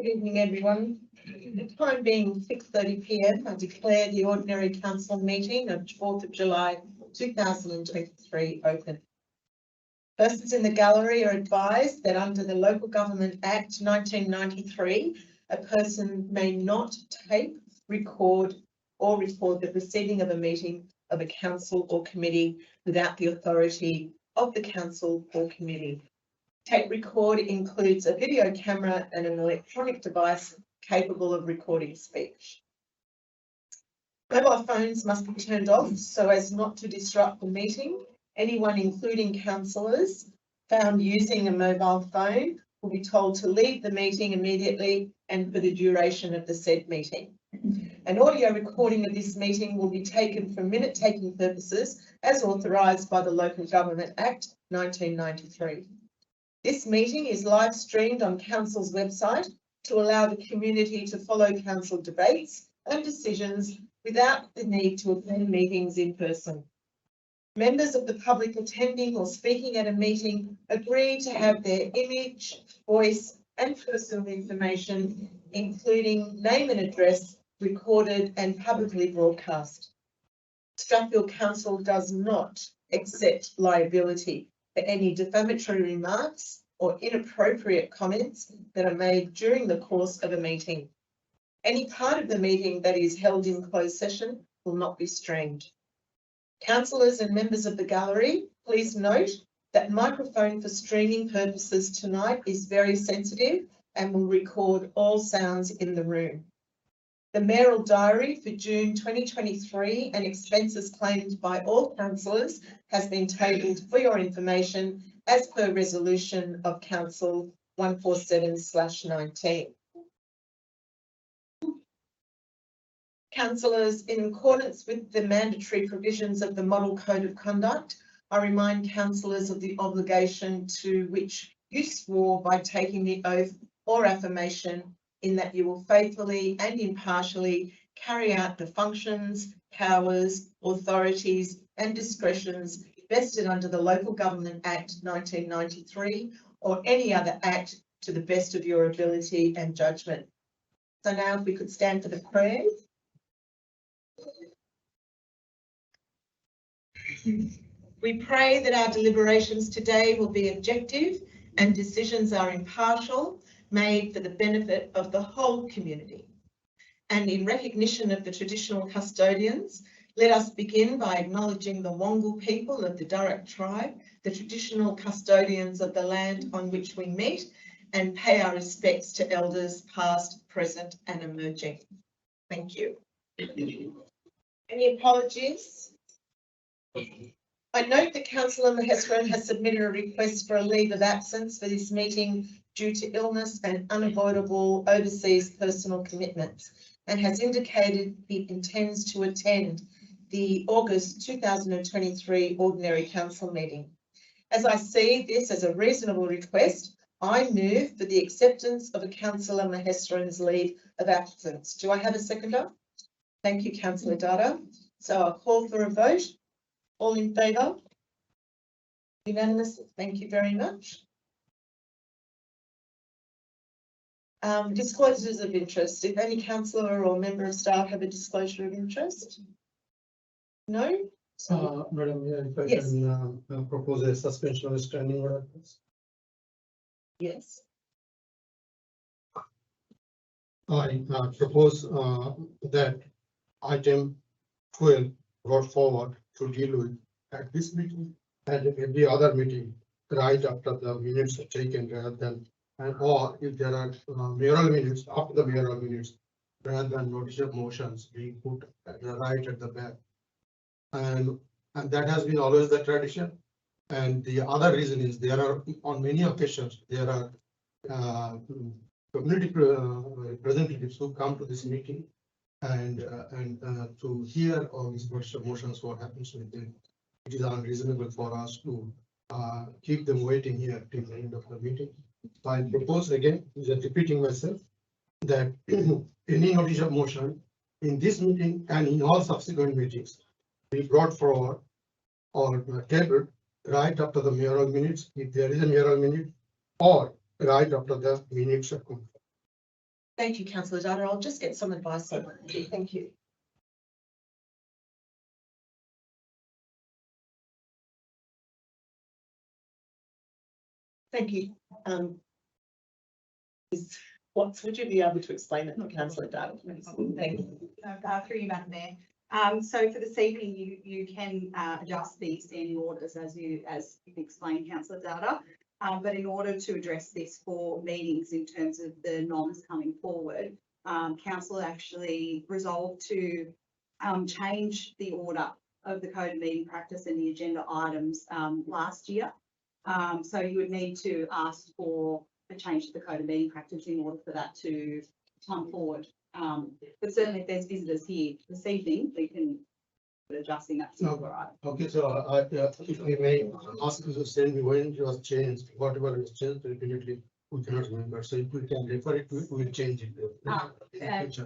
Good evening, everyone. The time being 6:30 p.m, I declare the ordinary council meeting of 4th of July 2023 open. Persons in the gallery are advised that under the Local Government Act 1993, a person may not tape, record the proceeding of a meeting of a council or committee without the authority of the council or committee. Tape record includes a video camera and an electronic device capable of recording speech. Mobile phones must be turned off so as not to disrupt the meeting. Anyone, including councillors, found using a mobile phone will be told to leave the meeting immediately and for the duration of the said meeting. An audio recording of this meeting will be taken for minute-taking purposes as authorised by the Local Government Act 1993. This meeting is live streamed on Council's website to allow the community to follow Council debates and decisions without the need to attend meetings in person. Members of the public attending or speaking at a meeting agree to have their image, voice and personal information, including name and address, recorded and publicly broadcast. Strathfield Council does not accept liability for any defamatory remarks or inappropriate comments that are made during the course of a meeting. Any part of the meeting that is held in closed session will not be streamed. Councillors and members of the gallery, please note that microphone for streaming purposes tonight is very sensitive and will record all sounds in the room. The mayoral diary for June 2023 and expenses claimed by all councillors has been tabled for your information as per resolution of Council 147/19. Councillors, in accordance with the mandatory provisions of the Model Code of Conduct, I remind councillors of the obligation to which you swore by taking the oath or affirmation in that you will faithfully and impartially carry out the functions, powers, authorities and discretions vested under the Local Government Act 1993 or any other act to the best of your ability and judgment. So now if we could stand for the prayer. We pray that our deliberations today will be objective and decisions are impartial, made for the benefit of the whole community. And in recognition of the traditional custodians, let us begin by acknowledging the Wongal people of the Darug tribe, the traditional custodians of the land on which we meet, and pay our respects to elders past, present and emerging. Thank you. Any apologies? I note that Councillor Maheswaran has submitted a request for a leave of absence for this meeting due to illness and unavoidable overseas personal commitments, and has indicated he intends to attend the August 2023 Ordinary Council meeting. As I see this as a reasonable request, I move for the acceptance of a Councillor Maheswaran's leave of absence. Do I have a seconder? Thank you, Councillor Dada. So I'll call for a vote. All in favour? Unanimous. Thank you very much. Disclosures of interest. If any councillor or member of staff have a disclosure of interest? No? Madam, if I Yes. can propose a suspension of a standing order. Yes. I propose that item 12 brought forward to deal with at this meeting and every other meeting right after the minutes are taken rather than, and or if there are mayoral minutes after the mayoral minutes rather than notice of motions being put right at the back. And that has been always the tradition. And the other reason is there are on many occasions there are community representatives who come to this meeting and to hear all these motions, what happens with them. It is unreasonable for us to keep them waiting here till the end of the meeting. So I propose again, just repeating myself, that any notice of motion in this meeting and in all subsequent meetings be brought forward or tabled right after the mayoral minutes, if there is a mayoral minute, or right after the minutes are confirmed. Thank you, councillor Data. I'll just get some advice on that. Thank you. Thank you. Would you be able to explain that to councillor Data, please? Thank you. Through you, Madam Mayor. So for this evening, you can adjust these standing orders as you've explained, councillor Data. But in order to address this for meetings in terms of the noms coming forward, council actually resolved to change the order of the code of meeting practice and the agenda items last year. So you would need to ask for a change to the code of meeting practice in order for that to come forward. But certainly if there's visitors here this evening, we can be adjusting that particular item. Okay, so if we may ask you to send me when it was changed, whatever was changed repeatedly, we cannot remember. So if we can refer it to it, we'll change it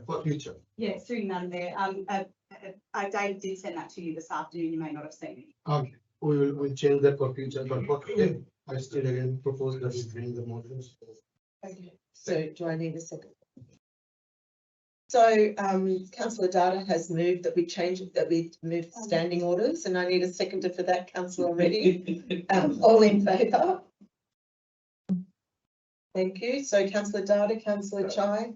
for future. Yeah, through you, Madam Mayor. David did send that to you this afternoon. You may not have seen it. Okay, we'll change that for future, but for today, I still again propose that we bring the motions. Okay. So do I need a second? So councillor Data has moved that we change it, that we move standing orders, and I need a seconder for that, councillor Reddy. All in favour? Thank you. So councillor Data, councillor Chai,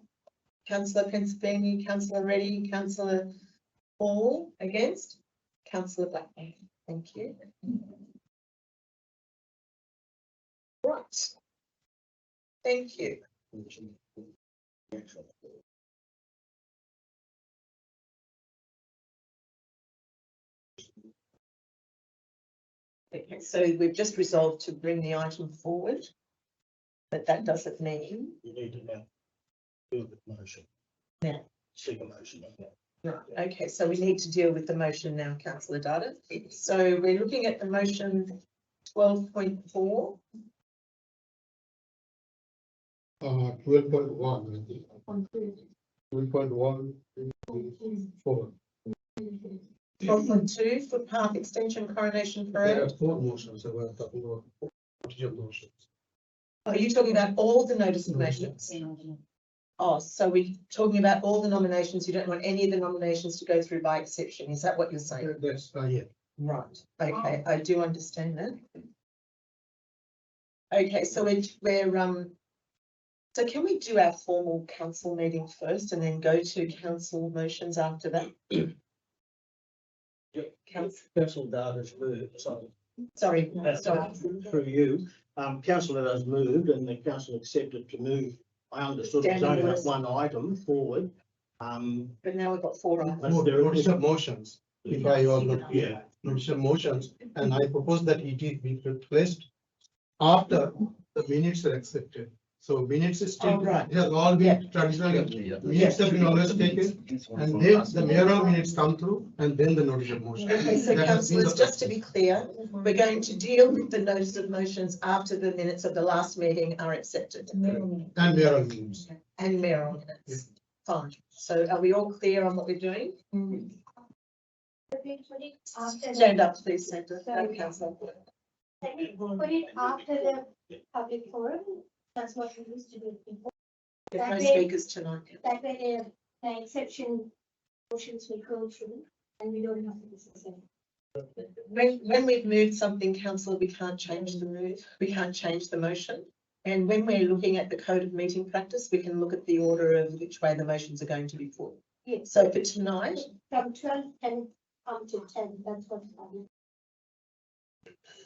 councillor Pensabeni, councillor Reddy, councillor Hall against, councillor Blackman. Thank you. Right. Thank you. Okay, so we've just resolved to bring the item forward, but that doesn't mean. You need to now do the motion. Yeah. Seek a motion. Right, okay, so we need to deal with the motion now, councillor Data. So we're looking at the motion 12.4. 12.1. 12.1. 4. 12.2 footpath extension coronation There parade. are 4 motions, so we're talking about motions. Are you talking about all the notice of motions? Oh, so we're talking about all the nominations. You don't want any of the nominations to go through by exception. Is that what you're saying? That's, yeah. Right. Okay, I do understand that. Okay, so so can we do our formal council meeting first and then go to council motions after that? Council Data's moved, Sorry, through you. Councillor has moved and the council accepted to move. I understood it was only Standing one item forward. but now we've got 4 items. But there Notice is, of motions, if I was not clear, yeah, notice of motions, and I propose that it is be replaced after the minutes are accepted. So minutes is still, Oh, right. it has all been traditionally, minutes have been always taken, and then the mayoral minutes come through, and then the notice of motion. Okay, so That has been councillors, the just to be clear, we're going to deal with the notice of motions after the minutes of the last meeting are accepted. And mayoral minutes. And mayoral minutes. Fine. So are we all clear on what we're doing? Stand up, please, Sandra. Councillor. Can we put it after the public forum? That's what we used to do before. There's no That way- speakers tonight. That way the exception motions will go through and we don't have to discuss it. When we've moved something, councillor, we can't change the move, we can't change the motion. And when we're looking at the code of meeting practice, we can look at the order of which way the motions are going to be put. Yes, So for tonight, from 12 and up to 10, that's what I mean.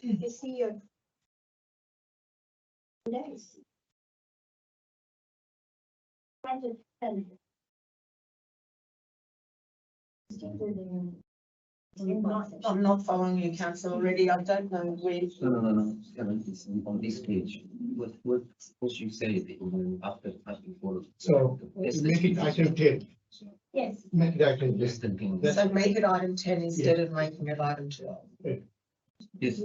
You see your. Nice. 10. I'm not following you, councillor, already. I don't know where. No. It's on this page. What you say that you after before. So make it item 10, Yes, make it item 10. So make it item 10 instead of making it item 12. Yes.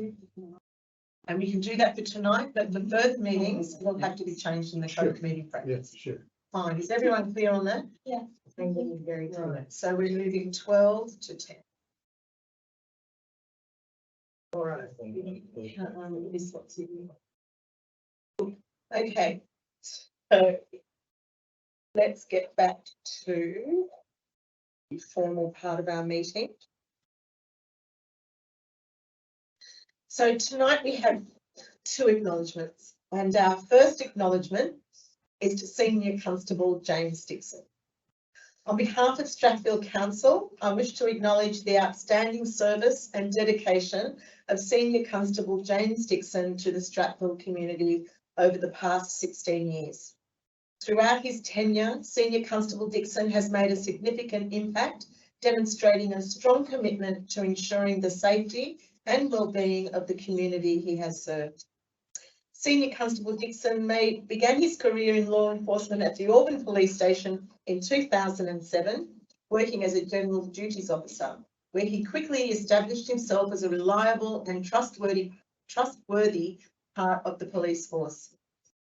And we can do that for tonight, but for further meetings, will have to be changed in the code of meeting practice. Yes, sure. Fine. Is everyone clear on that? Yeah. Thank you very much. So we're moving 12 to 10. All right. This one's. Okay. So let's get back to the formal part of our meeting. So tonight we have two acknowledgements, and our first acknowledgement is to Senior Constable James Dixon. On behalf of Strathfield Council, I wish to acknowledge the outstanding service and dedication of Senior Constable James Dixon to the Strathfield community over the past 16 years. Throughout his tenure, Senior Constable Dixon has made a significant impact, demonstrating a strong commitment to ensuring the safety and well-being of the community he has served. Senior Constable Dixon began his career in law enforcement at the Auburn Police Station in 2007, working as a general duties officer, where he quickly established himself as a reliable and trustworthy part of the police force.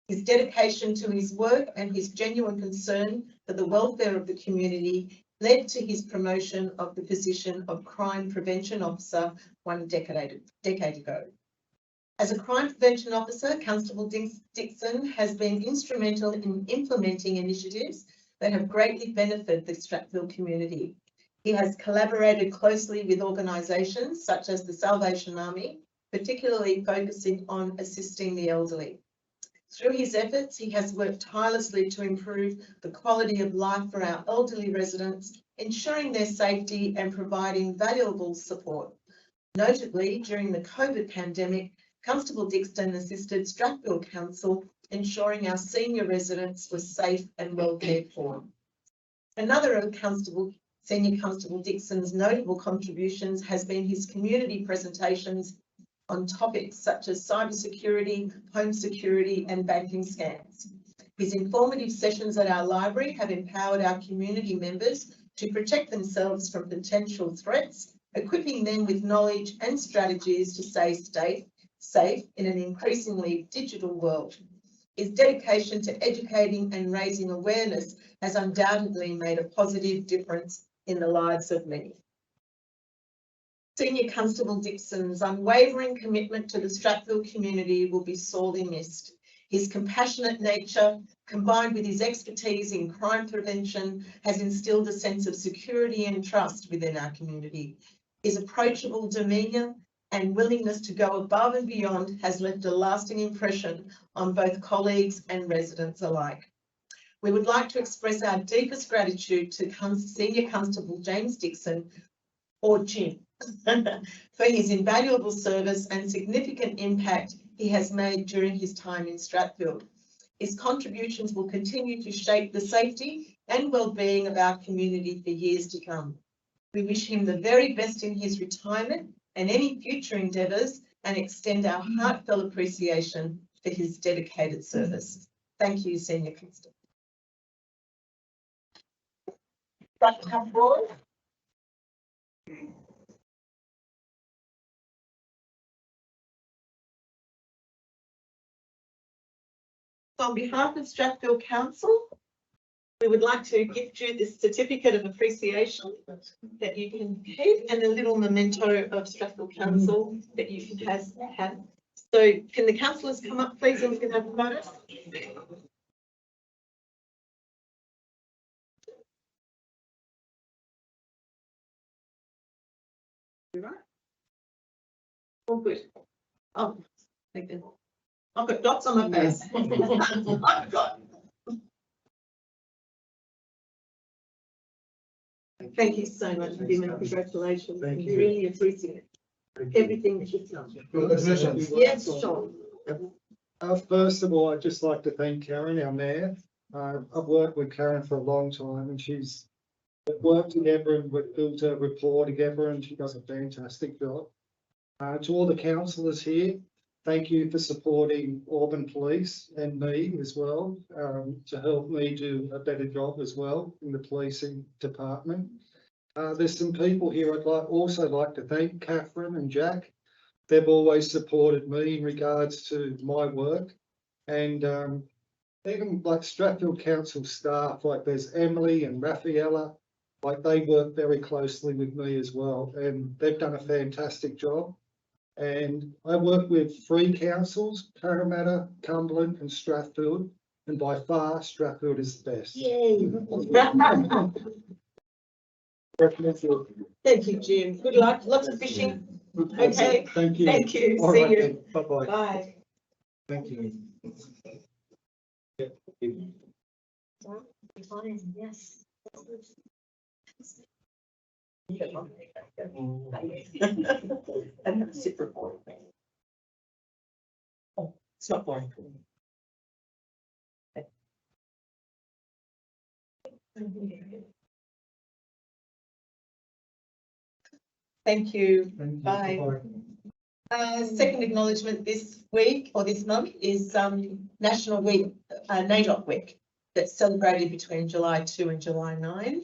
His dedication to his work and his genuine concern for the welfare of the community led to his promotion of the position of Crime Prevention Officer 1 decade ago. As a crime prevention officer, Constable Dixon has been instrumental in implementing initiatives that have greatly benefited the Strathfield community. He has collaborated closely with organisations such as the Salvation Army, particularly focusing on assisting the elderly. Through his efforts, he has worked tirelessly to improve the quality of life for our elderly residents, ensuring their safety and providing valuable support. Notably, during the COVID pandemic, Constable Dixon assisted Strathfield Council, ensuring our senior residents were safe and well cared for. Another of Senior Constable Dixon's notable contributions has been his community presentations on topics such as cybersecurity, home security and banking scams. His informative sessions at our library have empowered our community members to protect themselves from potential threats, equipping them with knowledge and strategies to stay safe in an increasingly digital world. His dedication to educating and raising awareness has undoubtedly made a positive difference in the lives of many. Senior Constable Dixon's unwavering commitment to the Strathfield community will be sorely missed. His compassionate nature, combined with his expertise in crime prevention, has instilled a sense of security and trust within our community. His approachable demeanour and willingness to go above and beyond has left a lasting impression on both colleagues and residents alike. We would like to express our deepest gratitude to Senior Constable James Dixon, or Jim, for his invaluable service and significant impact he has made during his time in Strathfield. His contributions will continue to shape the safety and well-being of our community for years to come. We wish him the very best in his retirement and any future endeavours, and extend our heartfelt appreciation for his dedicated service. Thank you, Senior Constable. Back to come forward. On behalf of Strathfield Council, we would like to gift you this certificate of appreciation that you can keep, and a little memento of Strathfield Council that you can have. So can the councillors come up, please, and we can have a photo? Right. All good. Oh, thank you. I've got dots on my face. I've got. Thank you so much, Jim, and congratulations. Thank We you. really appreciate everything that you've done. Congratulations. Yes, Sean. First of all, I'd just like to thank Karen, our mayor. I've worked with Karen for a long time, and we've worked together and we've built a rapport together, and she does a fantastic job. To all the councillors here, thank you for supporting Auburn Police and me as well, to help me do a better job as well in the policing department. There's some people here I'd also like to thank, Catherine and Jack. They've always supported me in regards to my work, and even like Strathfield Council staff, like there's Emily and Raffaella, like they work very closely with me as well, and they've done a fantastic job. And I work with 3 councils, Parramatta, Cumberland and Strathfield, and by far Strathfield is the best. Yay. Recommend you. Thank you, Jim. Good luck. Lots of fishing. Okay. Thank you. Thank you. All See right you. then. Bye-bye. Bye. Thank you. Yes. And have a sip report. Oh, it's not boring. Thank you. Bye. Second acknowledgement this week or this month is National Week, NAIDOC Week, that's celebrated between July 2 and July 9.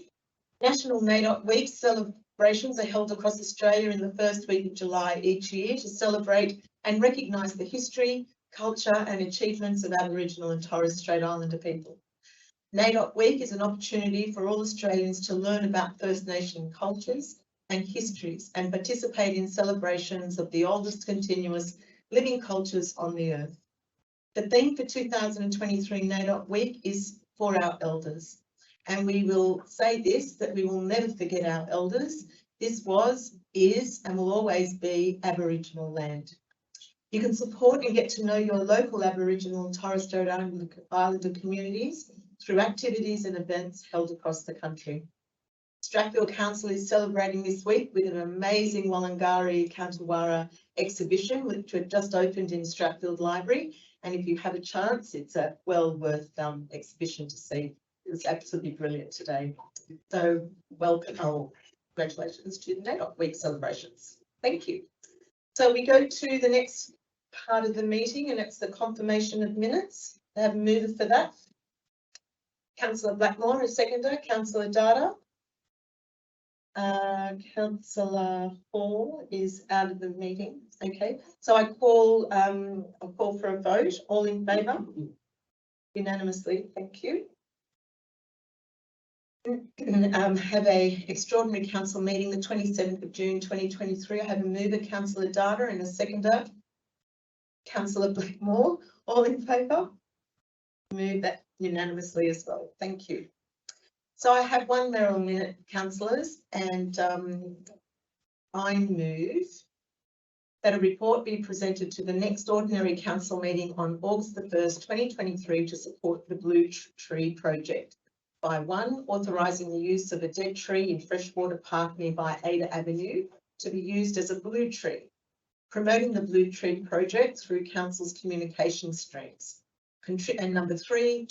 National NAIDOC Week celebrations are held across Australia in the first week of July each year to celebrate and recognise the history, culture and achievements of Aboriginal and Torres Strait Islander people. NAIDOC Week is an opportunity for all Australians to learn about First Nation cultures and histories and participate in celebrations of the oldest continuous living cultures on the earth. The theme for 2023 NAIDOC Week is for our elders. And we will say this, that we will never forget our elders. This was, is and will always be Aboriginal land. You can support and get to know your local Aboriginal and Torres Strait Islander communities through activities and events held across the country. Strathfield Council is celebrating this week with an amazing Walangari Kantawara exhibition, which had just opened in Strathfield Library. And if you have a chance, it's a well worth exhibition to see. It was absolutely brilliant today. So welcome, congratulations to the NAIDOC Week celebrations. Thank you. So we go to the next part of the meeting, and it's the confirmation of minutes. I have a mover for that. Councillor Blackmore, a seconder. Councillor Data. Councillor Hall is out of the meeting. Okay, so I'll call for a vote. All in favour? Unanimously, thank you. Have a extraordinary council meeting the 27th of June 2023. I have a mover, Councillor Data, and a seconder, Councillor Blackmore. All in favour? Move that unanimously as well. Thank you. So I have one mayoral minute, councillors, and I move that a report be presented to the next ordinary council meeting on August the 1st, 2023 to support the Blue Tree project by 1, authorising the use of a dead tree in Freshwater Park nearby Ada Avenue to be used as a blue tree, promoting the Blue Tree project through council's communication streams. And number 3,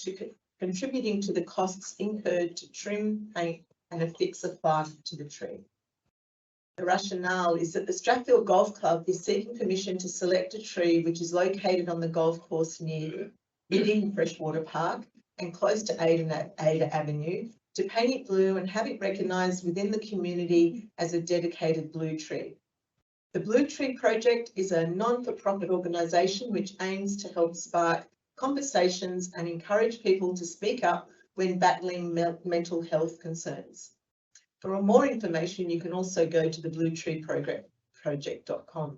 contributing to the costs incurred to trim, paint and affix a plaque to the tree. The rationale is that the Strathfield Golf Club is seeking permission to select a tree which is located on the golf course within Freshwater Park and close to Ada Avenue, to paint it blue and have it recognised within the community as a dedicated blue tree. The Blue Tree project is a non-for-profit organisation which aims to help spark conversations and encourage people to speak up when battling mental health concerns. For more information, you can also go to the bluetreeproject.com.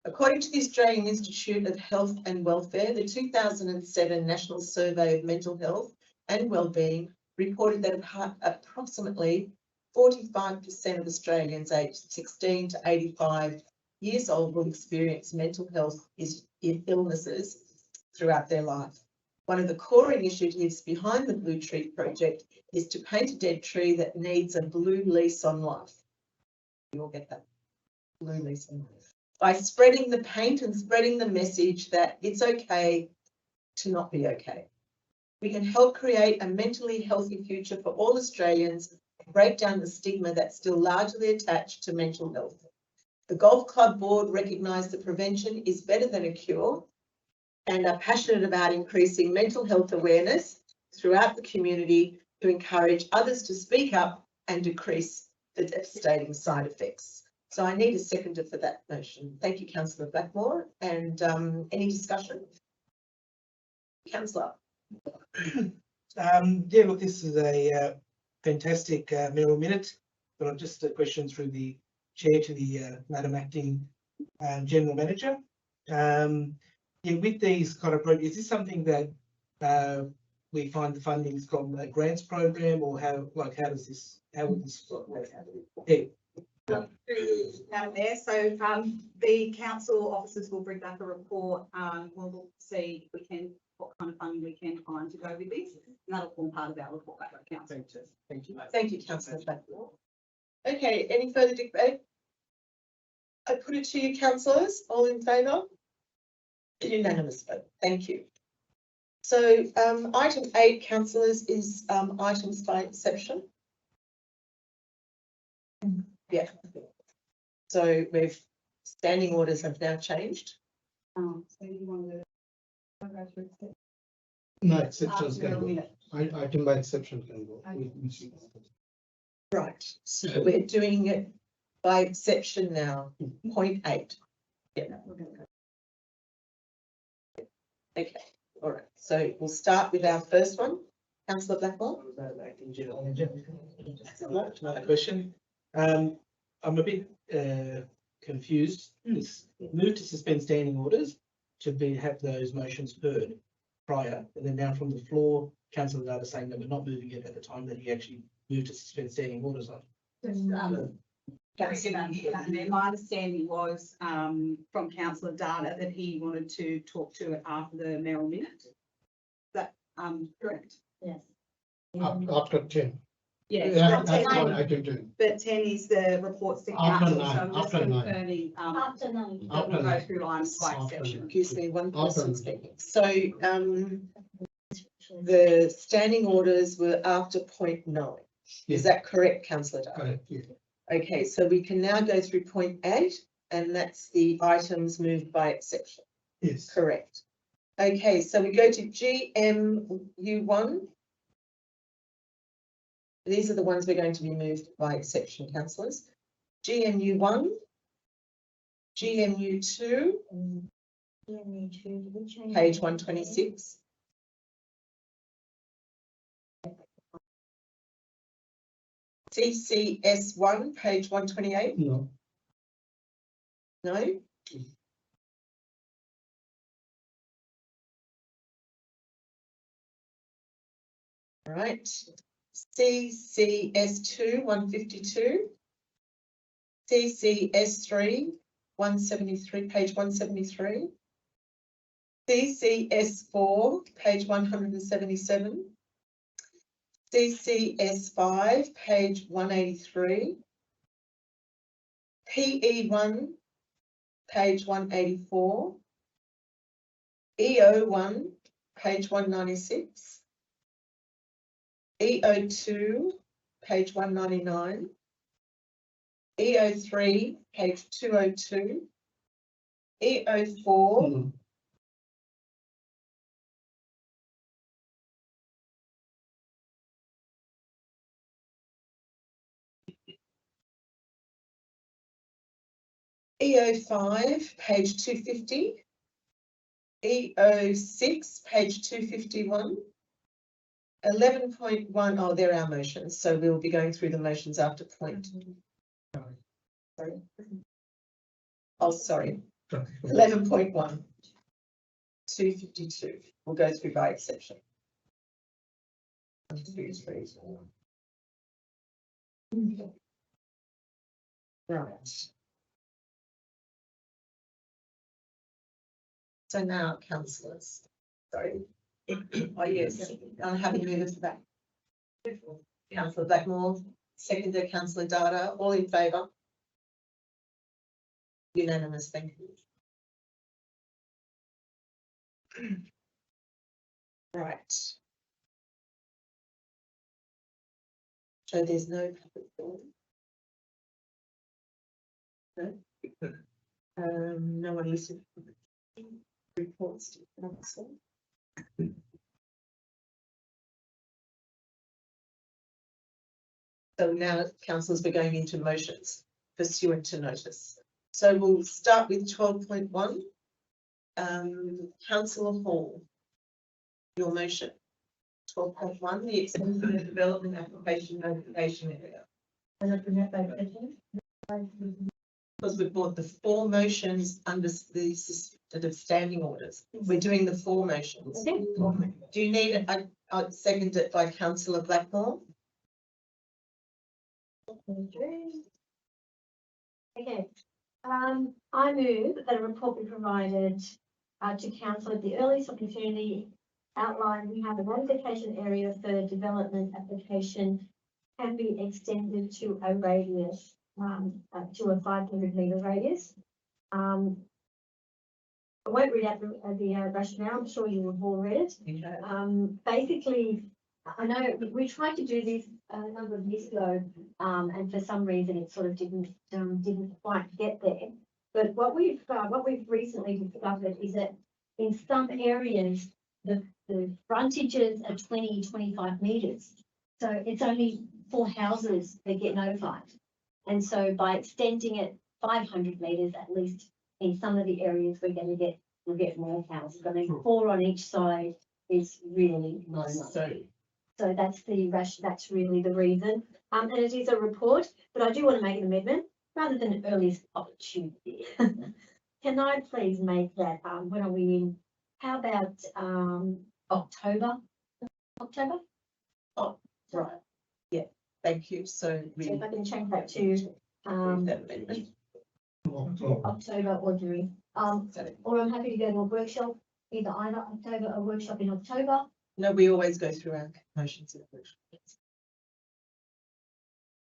According to the Australian Institute of Health and Welfare, the 2007 National Survey of Mental Health and Wellbeing reported that approximately 45% of Australians aged 16 to 85 years old will experience mental health illnesses throughout their life. One of the core initiatives behind the Blue Tree project is to paint a dead tree that needs a blue lease on life. You all get that? Blue lease on life. By spreading the paint and spreading the message that it's okay to not be okay. We can help create a mentally healthy future for all Australians and break down the stigma that's still largely attached to mental health. The Golf Club Board recognised that prevention is better than a cure and are passionate about increasing mental health awareness throughout the community to encourage others to speak up and decrease the devastating side effects. So I need a seconder for that motion. Thank you, Councillor Blackmore. And any discussion? Councillor. Yeah, look, this is a fantastic mayoral minute, but I've just a question through the chair to the Madam Acting General Manager. Yeah, with these kind of projects, is this something that we find the funding from a grants program, or how does this, how would this work? Yeah, Madam Mayor, so, the council officers will bring back a report, we'll look to see if we can, what kind of funding we can find to go with this, and that'll form part of our report back to council. thank you. Thank you, councillor Blackwell. Okay, any further debate? I put it to you, councillors, all in favour? Unanimous vote, thank you. So, item 8, councillors, is, items by exception. Yeah. So standing orders have now changed. So you want to. No, exceptions can go. Item by exception can go. Right, so we're doing it by exception now, point 8. Yeah. Okay, all right, so we'll start with our first one, councillor Blackwell. Another question. I'm a bit confused. This move to suspend standing orders to have those motions heard prior, and then now from the floor, councillor Data saying that we're not moving it at the time that he actually moved to suspend standing orders on. My understanding was, from councillor Data, that he wanted to talk to it after the mayoral minute. Is that, correct? Yes. After 10. Yeah, Yeah, but that's 10 what item 10. but 10 is the reports to After council, so 9, I'm just after 9. confirming, After 9. that we'll After go 9. through items by After exception. 9. Excuse me, one person After. speaking. So, the standing orders were after point 9. Is that correct, councillor Dara? Correct, yeah. Okay, so we can now go through point 8, and that's the items moved by exception. Yes. Correct. Okay, so we go to GMU1. These are the ones we're going to be moved by exception, councillors. GMU1, GMU2, page 126. CCS1, page 128. No. No? All right. CCS2, 152. CCS3, 173, page 173. CCS4, page 177. CCS5, page 183. PE1, page 184. EO1, page 196. EO2, page 199. EO3, page 202. EO4, No. EO5, page 250. EO6, page 251. 11.1, oh, they're our motions, so we'll be going through the motions after point. Sorry. Oh, sorry, 11.1. 252, we'll go through by exception. 1, 2, 3, 4. Right. So now, councillors, sorry. Oh, yes, I'm happy to move it back. Councillor Blackmore, seconded councillor Data, all in favour? Unanimous, thank you. Right. So there's no public forum? No? No one listened. Reports to council. So now, councillors, we're going into motions pursuant to notice. So we'll start with 12.1. Councillor Hall, your motion. 12.1, the extensive development application notification area. Because we brought the 4 motions under the standing orders. We're doing the 4 motions. Okay. Do you need a seconded by councillor Blackmore? Okay, I move that a report be provided to council at the earliest opportunity outlining how the modification area for development application can be extended to a radius, to a 500-metre radius. I won't read out the rationale, I'm sure you have all read it. Basically, I know we tried to do this a number of years ago, and for some reason it sort of didn't quite get there. But what we've recently discovered is that in some areas, the frontages are 20-25 metres. So it's only 4 houses that get notified. And so by extending it 500 metres, at least in some of the areas, we'll get more houses. I mean, 4 on each side is really nice. So that's really the reason. And it is a report, but I do want to make an amendment rather than an earliest opportunity. Can I please make that, when are we in, how about, October? October? Oh, right. Yeah, thank you. So So if I can change that to, October or June. Or I'm happy to go to a workshop, either October or workshop in October. No, we always go through our motions.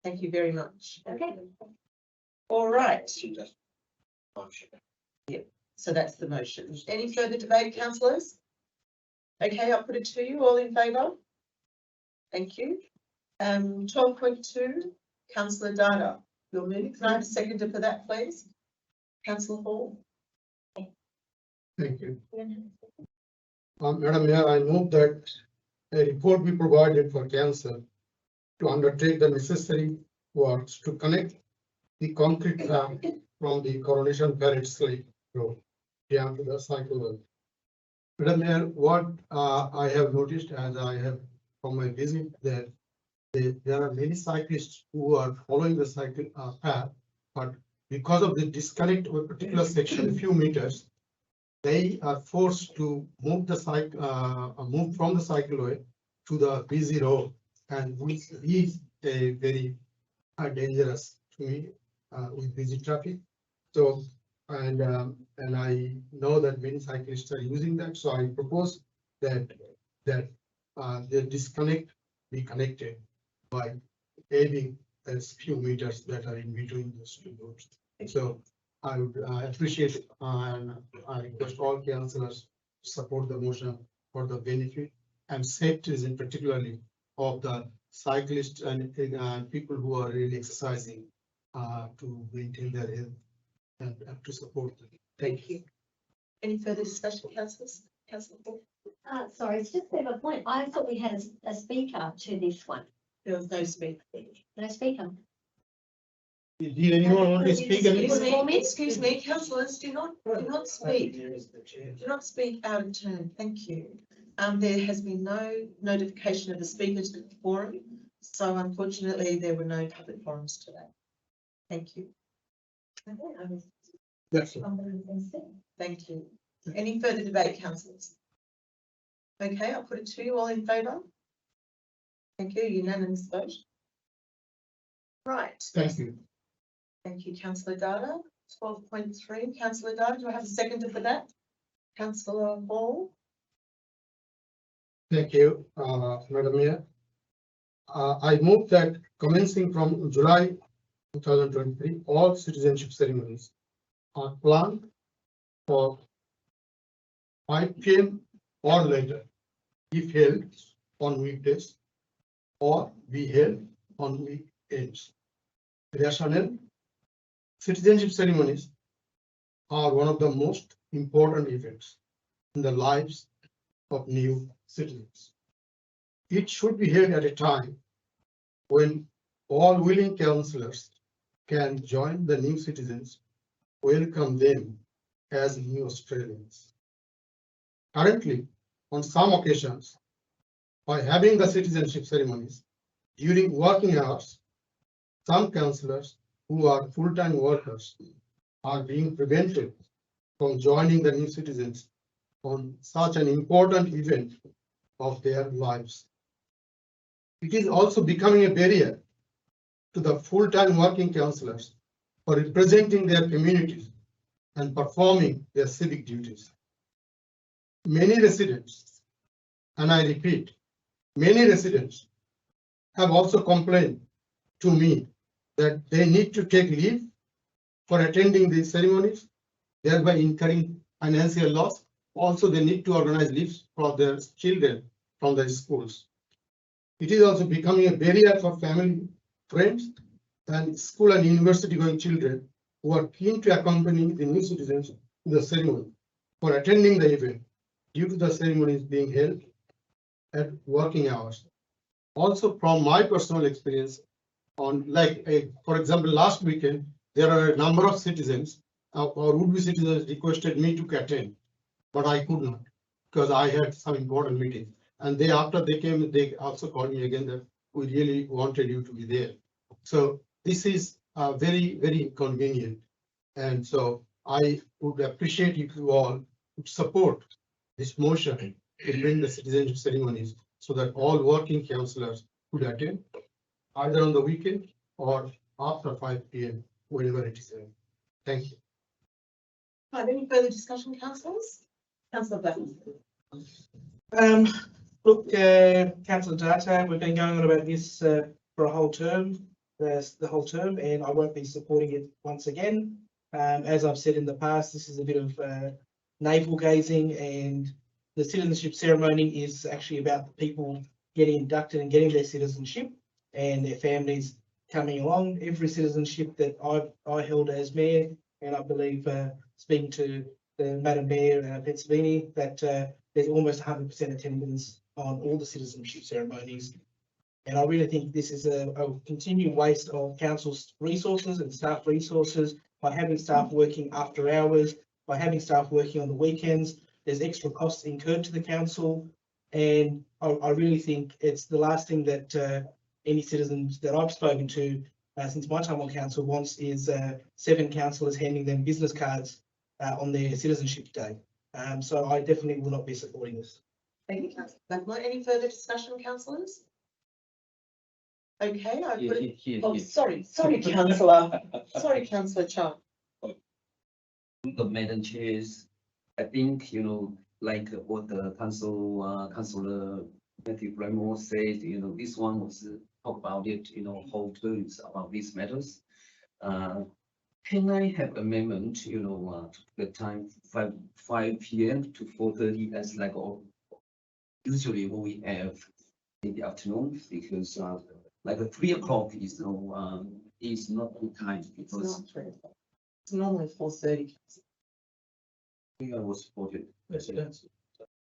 Thank you very much. Okay. All right. Yeah, so that's the motion. Any further debate, councillors? Okay, I'll put it to you. All in favour? Thank you. 12.2, councillor Dada, you're moving. Can I have a seconder for that, please? Councillor Hall. Thank you. Madam Mayor, I move that a report be provided for council to undertake the necessary works to connect the concrete track from the Coronation Parade Slip Road down to the cycle lane. Madam Mayor, what I have noticed as I have from my visit that there are many cyclists who are following the cycle path, but because of the disconnect of a particular section, a few meters, they are forced to move the move from the cycleway to the busy road, and which is a very dangerous to me with busy traffic. So, and I know that many cyclists are using that. So I propose that the disconnect be connected by adding a few meters that are in between those two roads. So I would appreciate and I request all councillors to support the motion for the benefit and safety reason, particularly of the cyclists and people who are really exercising to maintain their health and to support them. Thank you. Any further discussion, councillors? Councillor Hall? Sorry, it's just a bit of a point. I thought we had a speaker to this one. There was no speaker. No speaker. Did anyone want to speak? Excuse me, councillors, do not speak. Do not speak out of turn. Thank you. There has been no notification of the speaker to the forum, so unfortunately there were no public forums today. Thank you. That's it. Thank you. Any further debate, councillors? Okay, I'll put it to you. All in favour? Thank you. Unanimous vote. Right. Thank you. Thank you, councillor Dada. 12.3, councillor Dada, do I have a seconder for that? Councillor Hall. Thank you, Madam Mayor. I move that commencing from July 2023, all citizenship ceremonies are planned for 5 PM or later, if held on weekdays or be held on weekends. Rationale: citizenship ceremonies are one of the most important events in the lives of new citizens. It should be held at a time when all willing councillors can join the new citizens, welcome them as new Australians. Currently, on some occasions, by having the citizenship ceremonies during working hours, some councillors who are full-time workers are being prevented from joining the new citizens on such an important event of their lives. It is also becoming a barrier to the full-time working councillors for representing their communities and performing their civic duties. Many residents, and I repeat, many residents have also complained to me that they need to take leave for attending these ceremonies, thereby incurring financial loss. Also, they need to organize leaves for their children from their schools. It is also becoming a barrier for family, friends, and school and university going children who are keen to accompany the new citizens to the ceremony for attending the event due to the ceremonies being held at working hours. Also, from my personal experience, for example, last weekend, there are a number of citizens or would-be citizens requested me to attend, but I could not because I had some important meetings. And after they came, they also called me again that we really wanted you to be there. So this is very, very inconvenient. And so I would appreciate if you all would support this motion to bring the citizenship ceremonies so that all working councillors could attend either on the weekend or after 5 p.m. whenever it is. Thank you. Any further discussion, councillors? Councillor Black. Look, Councillor Data, we've been going on about this for a whole term, the whole term, and I won't be supporting it once again. As I've said in the past, this is a bit of navel gazing, and the citizenship ceremony is actually about the people getting inducted and getting their citizenship and their families coming along. Every citizenship that I held as mayor, and I believe speaking to the Madam Mayor Pezzavini, that there's almost 100% attendance on all the citizenship ceremonies. And I really think this is a continued waste of council's resources and staff resources by having staff working after hours, by having staff working on the weekends. There's extra costs incurred to the council. And I really think it's the last thing that any citizens that I've spoken to since my time on council wants is 7 councillors handing them business cards on their citizenship day. So I definitely will not be supporting this. Thank you, councillor Blackmore. Any further discussion, councillors? Okay, I've put it. Oh, sorry, councillor. Sorry, councillor Chan. The Madam Chairs, I think, like what the councillor Matthew Bramwell said, this one was talk about it, whole terms about these matters. Can I have amendment, to the time 5 p.m. to 4:30 as like usually what we have in the afternoon, because like 3 o'clock is not good time because It's not 3 o'clock. It's normally 4:30. I was supported.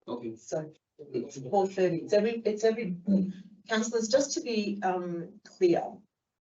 Okay. So it's 4:30. It's every councillors, just to be clear,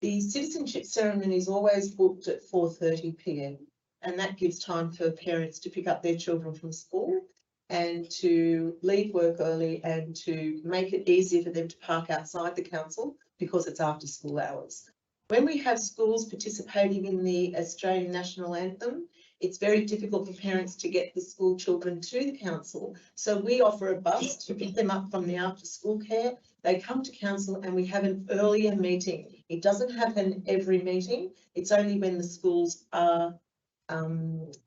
the citizenship ceremony is always booked at 4:30 p.m. and that gives time for parents to pick up their children from school and to leave work early and to make it easier for them to park outside the council because it's after school hours. When we have schools participating in the Australian National Anthem, it's very difficult for parents to get the school children to the council. So we offer a bus to pick them up from the after school care. They come to council and we have an earlier meeting. It doesn't happen every meeting. It's only when the schools are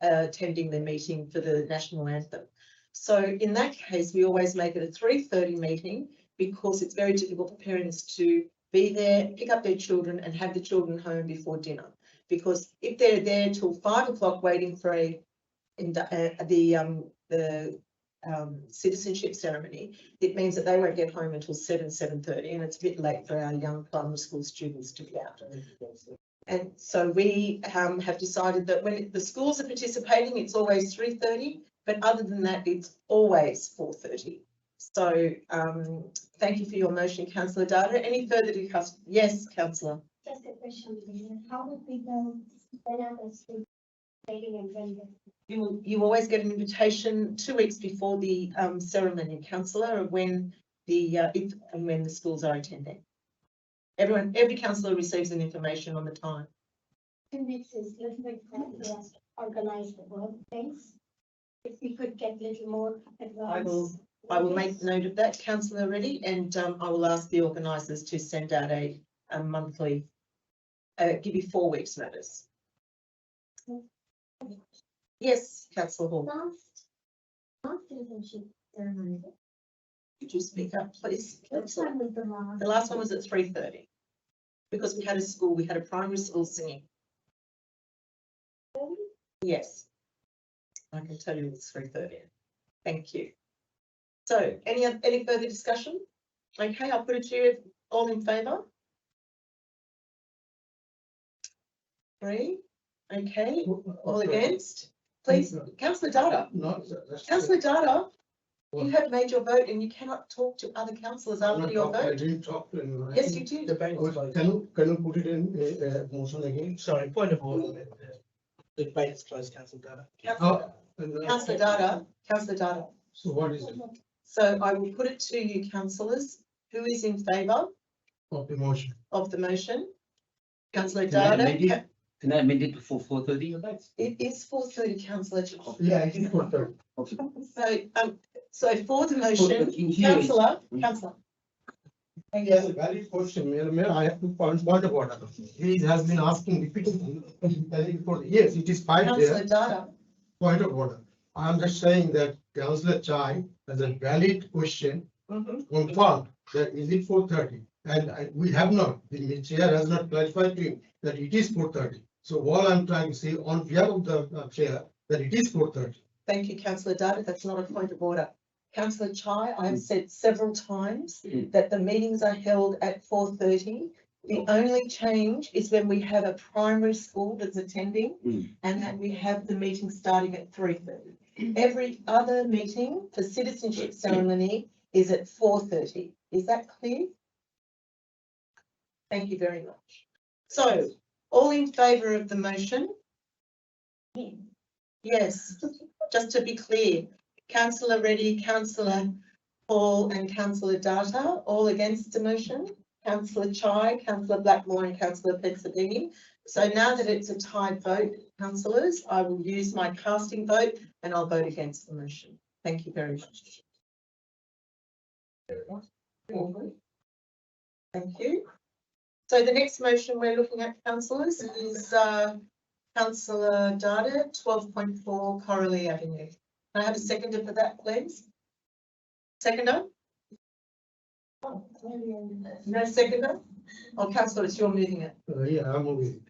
attending the meeting for the National Anthem. So in that case, we always make it a 3:30 meeting because it's very difficult for parents to be there, pick up their children and have the children home before dinner. Because if they're there till 5 o'clock waiting for the citizenship ceremony, it means that they won't get home until 7:30, and it's a bit late for our young primary school students to be out. And so we have decided that when the schools are participating, it's always 3:30, but other than that, it's always 4:30. So thank you for your motion, Councillor Data. Any further discussion? Yes, Councillor. Just a question, how would we go when others meeting and vendor? You always get an invitation 2 weeks before the ceremony, councillor, of when if and when the schools are attending. Every councillor receives an information on the time. Next is little bit for us to organize the work things. If we could get little more advance. I will make note of that, councillor Reddy, and I will ask the organisers to send out a monthly, give you 4 weeks notice. Yes, councillor Hall, Last citizenship ceremony. could you speak up, please? Which one was the last? The last one was at 3:30. Because we had a school, we had a primary school singing. Yes. I can tell you it's 3:30. Thank you. So any further discussion? Okay, I'll put it to you. All in favour? 3. Okay, all against? Please, councillor Data. No, Councillor Data, you have made your vote and you cannot talk to other councillors after your I vote. didn't talk to anyone. Yes, you did. Debate is closed. Can you put it in a motion again? Sorry, point of order. The debate is closed, councillor Data. Councillor Data, councillor Data. So what is it So I will put it to you, councillors. Who is in favour of the motion? of the motion? Councillor Can I Data. amend it? Can I amend it to 4:30? It is 4:30, councillor. Yeah, I think for third. So for the motion, In here, councillor. Yes, a valid question, Mayor, I have to point of order. He has been asking repeatedly, yes, it is fine Councillor there, Data. point of order. I am just saying that Councillor Chai has a valid question, confirmed that is it 4:30? And we have not, the chair has not clarified to him that it is 4:30. So all I'm trying to say on behalf of the chair, that it is 4:30. Thank you, councillor Data. That's not a point of order. Councillor Chai, I have said several times that the meetings are held at 4:30. The only change is when we have a primary school that's attending and that we have the meeting starting at 3:30. Every other meeting for citizenship ceremony is at 4:30. Is that clear? Thank you very much. So, all in favour of the motion? Yes, just to be clear, councillor Reddy, councillor Hall and councillor Data, all against the motion? Councillor Chai, councillor Blackmore and councillor Pezzadini. So now that it's a tied vote, councillors, I will use my casting vote and I'll vote against the motion. Thank you very much. Thank you. So the next motion we're looking at, councillors, is councillor Data, 12.4 Coralie Avenue. Can I have a seconder for that, please? Seconder? No seconder? Oh, councillor, it's your moving it. Yeah, I'm moving.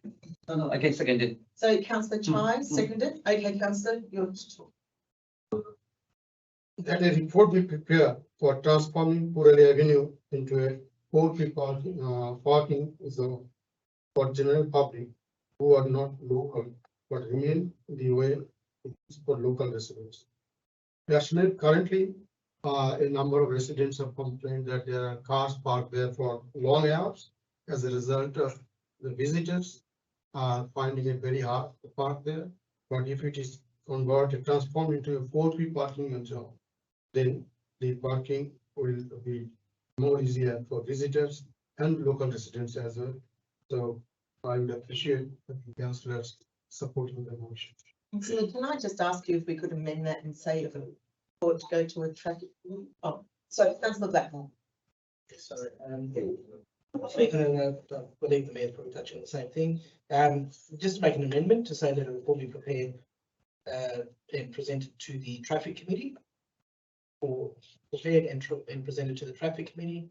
No, I can second it. So councillor Chai, seconded. Okay, councillor, you're to talk. That a report be prepared for transforming Purali Avenue into a four-way parking zone for general public who are not local but remain the way it is for local residents. Currently, a number of residents have complained that there are cars parked there for long hours as a result of the visitors finding it very hard to park there. But if it is converted, transformed into a four-way parking zone, then the parking will be more easier for visitors and local residents as well. So I would appreciate the councillors supporting the motion. Councillor, can I just ask you if we could amend that and say if it ought to go to a traffic? Oh, so councillor Blackmore. Sorry. I believe the mayor's probably touching on the same thing. Just to make an amendment to say that it will be prepared and presented to the traffic committee. Or prepared and presented to the traffic committee.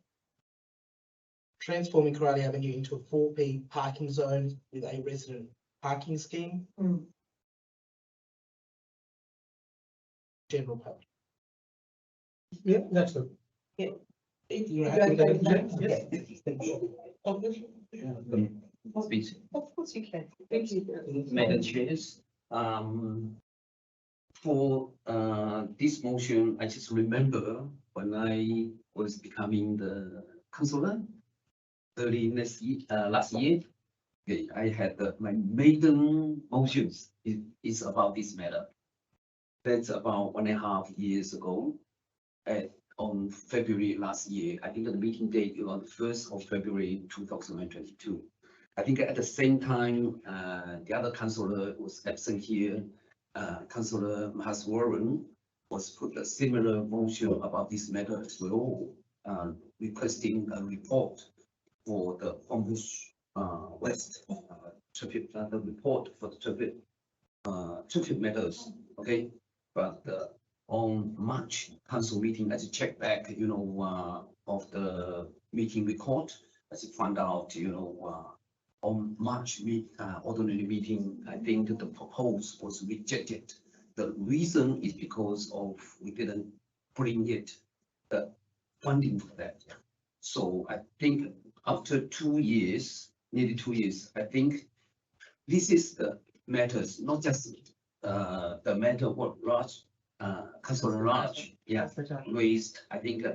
Transforming Coralie Avenue into a 4P parking zone with a resident parking scheme. General public. Yeah, that's it. You're happy with that? Yes. Speech. Of course you can. Thank you. Madam Chairs, for this motion, I just remember when I was becoming the councillor early last year, okay, I had my maiden motions is about this matter. That's about 1.5 years ago. On February last year, I think the meeting date was on the 1st of February 2022. I think at the same time, the other councillor was absent here. Councillor Mahaswaran was put a similar motion about this matter as well, requesting a report for the Homebush West traffic, the report for the traffic matters, okay? But on March council meeting, as you check back, of the meeting record, as you found out, on March ordinary meeting, I think that the proposal was rejected. The reason is because of we didn't bring it the funding for that. So I think after 2 years, nearly 2 years, I think this is the matters, not just the matter what Raj, Councillor Raj, raised. I think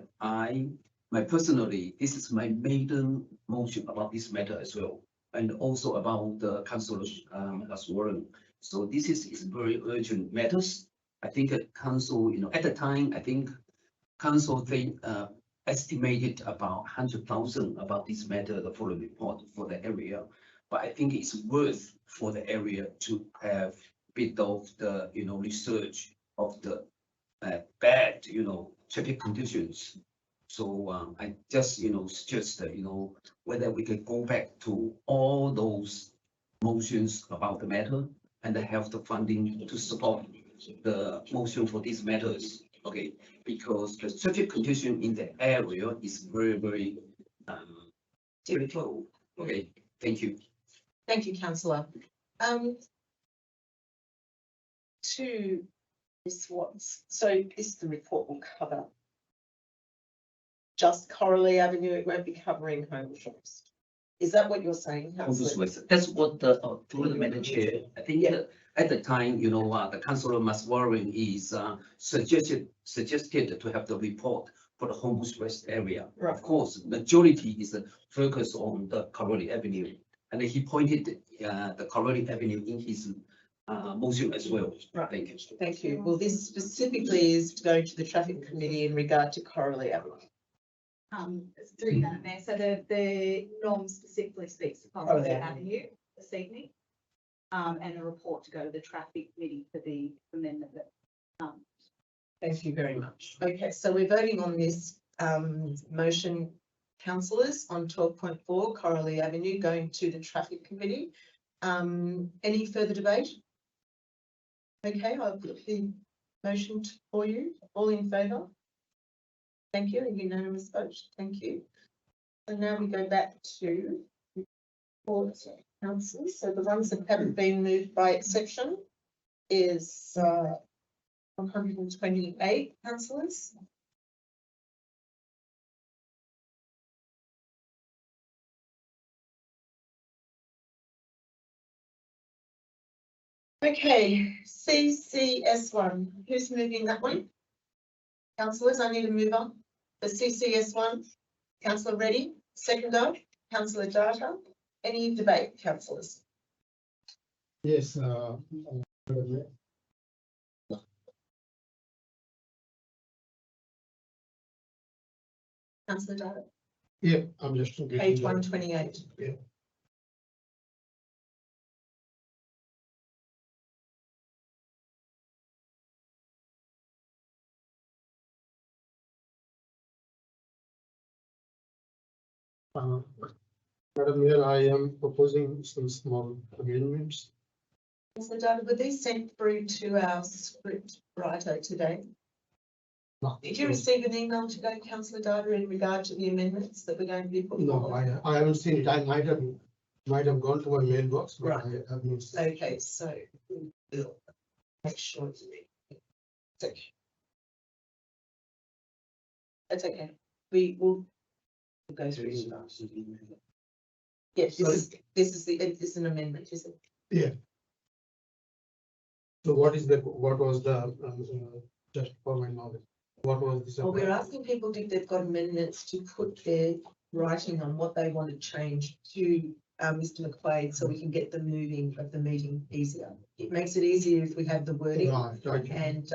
personally, this is my maiden motion about this matter as well, and also about the Councillor Mahaswaran. So this is very urgent matters. I think that council, at the time, I think council estimated about 100,000 about this matter for the report for the area. But I think it's worth for the area to have a bit of the, research of the bad, traffic conditions. So I just, suggest that, whether we can go back to all those motions about the matter and have the funding to support the motion for these matters. Okay, because the traffic condition in the area is very, very difficult. Okay, thank you. Thank you, councillor. To this so this the report will cover just Coralie Avenue, it won't be covering Homebush West. Is that what you're saying, councillor? That's what through the Madam Chair, I think at the time, the Councillor Mahaswaran is suggested to have the report for the Homebush West area. Right. Of course, majority is focused on the Coralie Avenue, and he pointed the Coralie Avenue in his motion as well. Right. Thank you. Thank you. Well, this specifically is going to the traffic committee in regard to Coralie Avenue. Through that, Mayor, so the norm specifically speaks to Coralie Avenue this evening. And a report to go to the traffic committee for the amendment that. Thank you very much. Okay, so we're voting on this motion, councillors, on 12.4 Coralie Avenue going to the traffic committee. Any further debate? Okay, I'll put the motion for you. All in favour? Thank you. A unanimous vote. Thank you. So now we go back to reports of councillors. So the ones that haven't been moved by exception is 128 councillors. Okay, CCS1. Who's moving that one? Councillors, I need a mover. The CCS1. Councillor Reddy, seconder. Councillor Data. Any debate, councillors? Yes, Councillor Data. yeah, I'm just. Page 128. Yeah. Madam Mayor, I am proposing some small amendments. Councillor Data, were these sent through to our script writer today? No. Did you receive an email today, Councillor Data, in regard to the amendments that we're going to be putting No, forward? I haven't seen it. I might have gone to my mailbox, but Right. I haven't seen it. Okay, so we'll make sure it's okay. That's okay. We will go through it. Yes, it's an amendment, is it? So what was the, just for my knowledge, what was this? Well, we're asking people if they've got amendments to put their writing on what they want to change to Mr. McQuaid, so we can get the moving of the meeting easier. It makes it easier if we have the wording. Right, And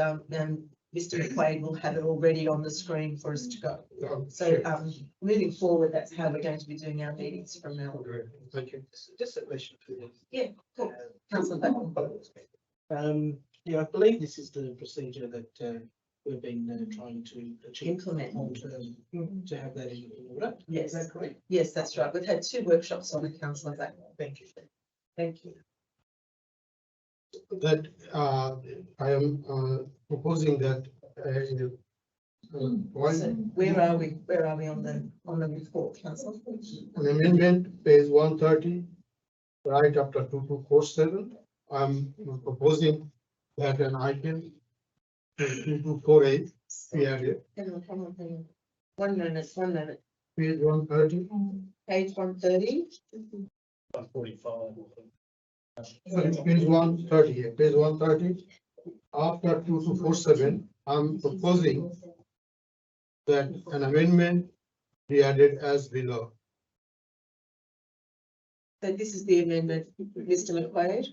Mr. McQuaid will have it already on the screen for us to go. So, Sure. moving forward, that's how we're going to be doing our meetings from now on. Great. Thank you. Just a question for you. Cool. Councillor Blackman. Yeah, I believe this is the procedure that we've been trying to achieve. Implement. Long term, to have that in order. Yes. Is that correct? Yes, that's right. We've had 2 workshops on it, Councillor Blackman. Thank you. Thank you. That I am proposing that So one where are we? Where are we on the report, Councillor? an amendment, page 130, right after 2247. I'm proposing that an item 2248 be added, Hang on. 1 minute. page 130. Page 130. 145. Sorry, page 130, yeah, page 130. After 2247, I'm proposing that an amendment be added as below. So this is the amendment, Mr. McQuaid.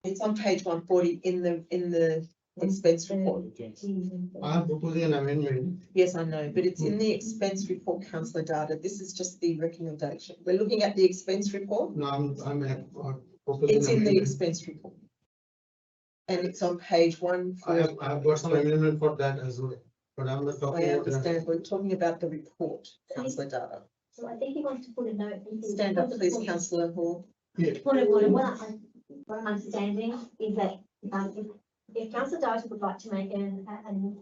It's on page 140 in the expense report. I'm proposing an amendment. Yes, I know, but it's in the expense report, councillor Data. This is just the recommendation. We're looking at the expense report. No, I'm proposing. It's in the amendment. expense report. And it's on page 140. I have got some amendment for that as well, but I'm not I talking about that. understand. We're talking about the report, councillor Data. So I think he wants to put a note. Stand up, please, councillor Hall. What I'm understanding is that, if councillor Data would like to make an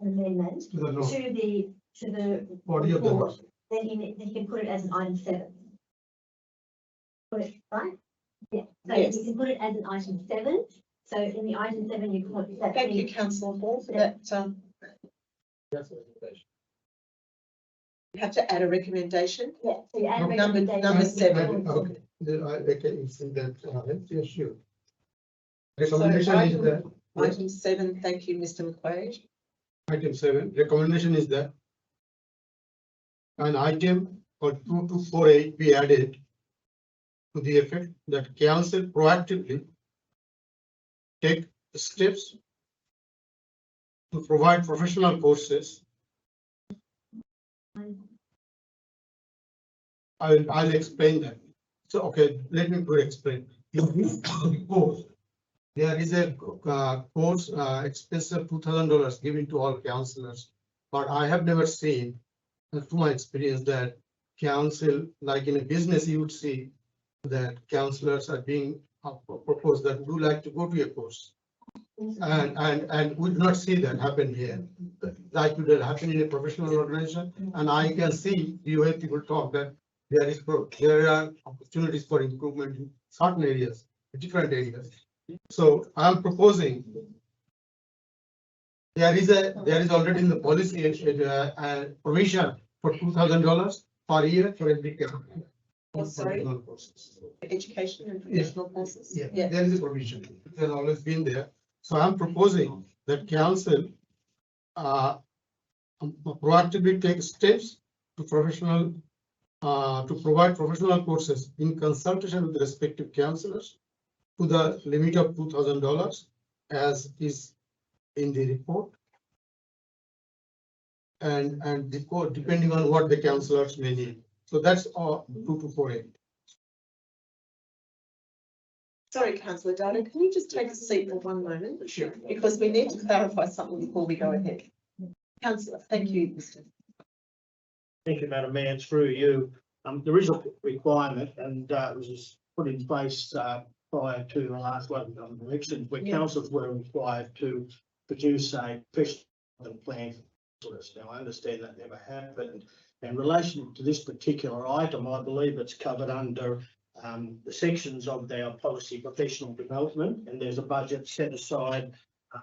amendment To the note. to the Body of the report, note. then he can put it as an item 7. Put it, right? Yeah, so Yes. you can put it as an item 7, so in the item 7, you can put that. Thank you, councillor Hall, for that. You have to add a recommendation. Yeah, so you add a Number- recommendation. number 7. Okay, then I can see that, yeah, sure. Recommendation is item- that, Item 7, thank you, Mr. McQuaid. item 7, recommendation is that an item for 2248 be added to the effect that council proactively take steps to provide professional courses. I'll explain that. So, okay, let me explain. In this course, there is a course expense of $2,000 given to all counselors, but I have never seen, through my experience, that council, like in a business, you would see that counselors are being proposed that would like to go to a course. And would not see that happen here, like it will happen in a professional organization. And I can see you have people talk that there are opportunities for improvement in certain areas, different areas. So I'm proposing there is already in the policy a provision for $2,000 per year for every counselor. Oh, sorry. Professional courses. Education and professional courses. Yeah, there is a provision. It has always been there. So I'm proposing that council proactively take steps to provide professional courses in consultation with the respective counselors to the limit of $2,000 as is in the report. And the code, depending on what the counselors may need. So that's 2248. Sorry, councillor Data, can you just take a seat for 1 moment? Sure. Because we need to clarify something before we go ahead. Councillor, thank you, Mr. Thank you, Madam Mayor, through you. There is a requirement and it was put in place prior to the last one election where Yeah. councils were required to produce a professional plan. Now, I understand that never happened. In relation to this particular item, I believe it's covered under the sections of their policy professional development, and there's a budget set aside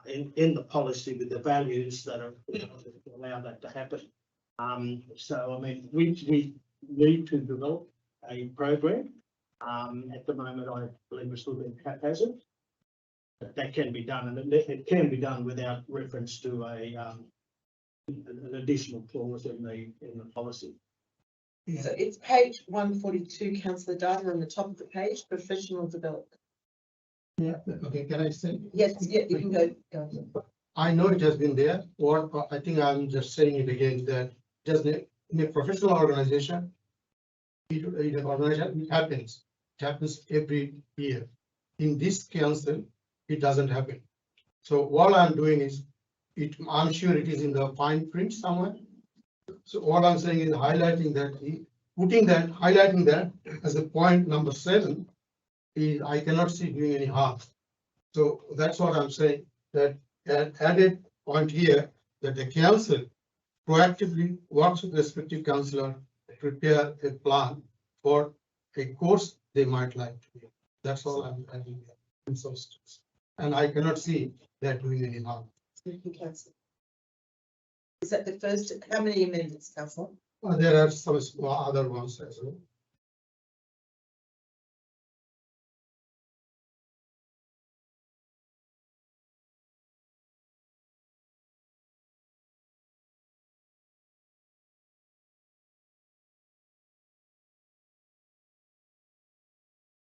in the policy with the values that are to allow that to happen. So, I mean, we need to develop a program. At the moment, I believe we're still being haphazard. But that can be done, and it can be done without reference to an additional clause in the policy. So it's page 142, councillor Data, on the top of the page, professional development. Yeah, okay, can I say? Yes, yeah, you can go. I know it has been there, or I think I'm just saying it again, that just in a professional organization, it happens. It happens every year. In this council, it doesn't happen. So all I'm doing is, I'm sure it is in the fine print somewhere. So all I'm saying is highlighting that, highlighting that as a point number 7, is I cannot see doing any harm. So that's what I'm saying, that an added point here, that the council proactively works with the respective councillor to prepare a plan for a course they might like to do. That's all I'm adding in substance. And I cannot see that doing any harm. Thank you, councillor. Is that the first, how many amendments, councillor? There are some other ones as well.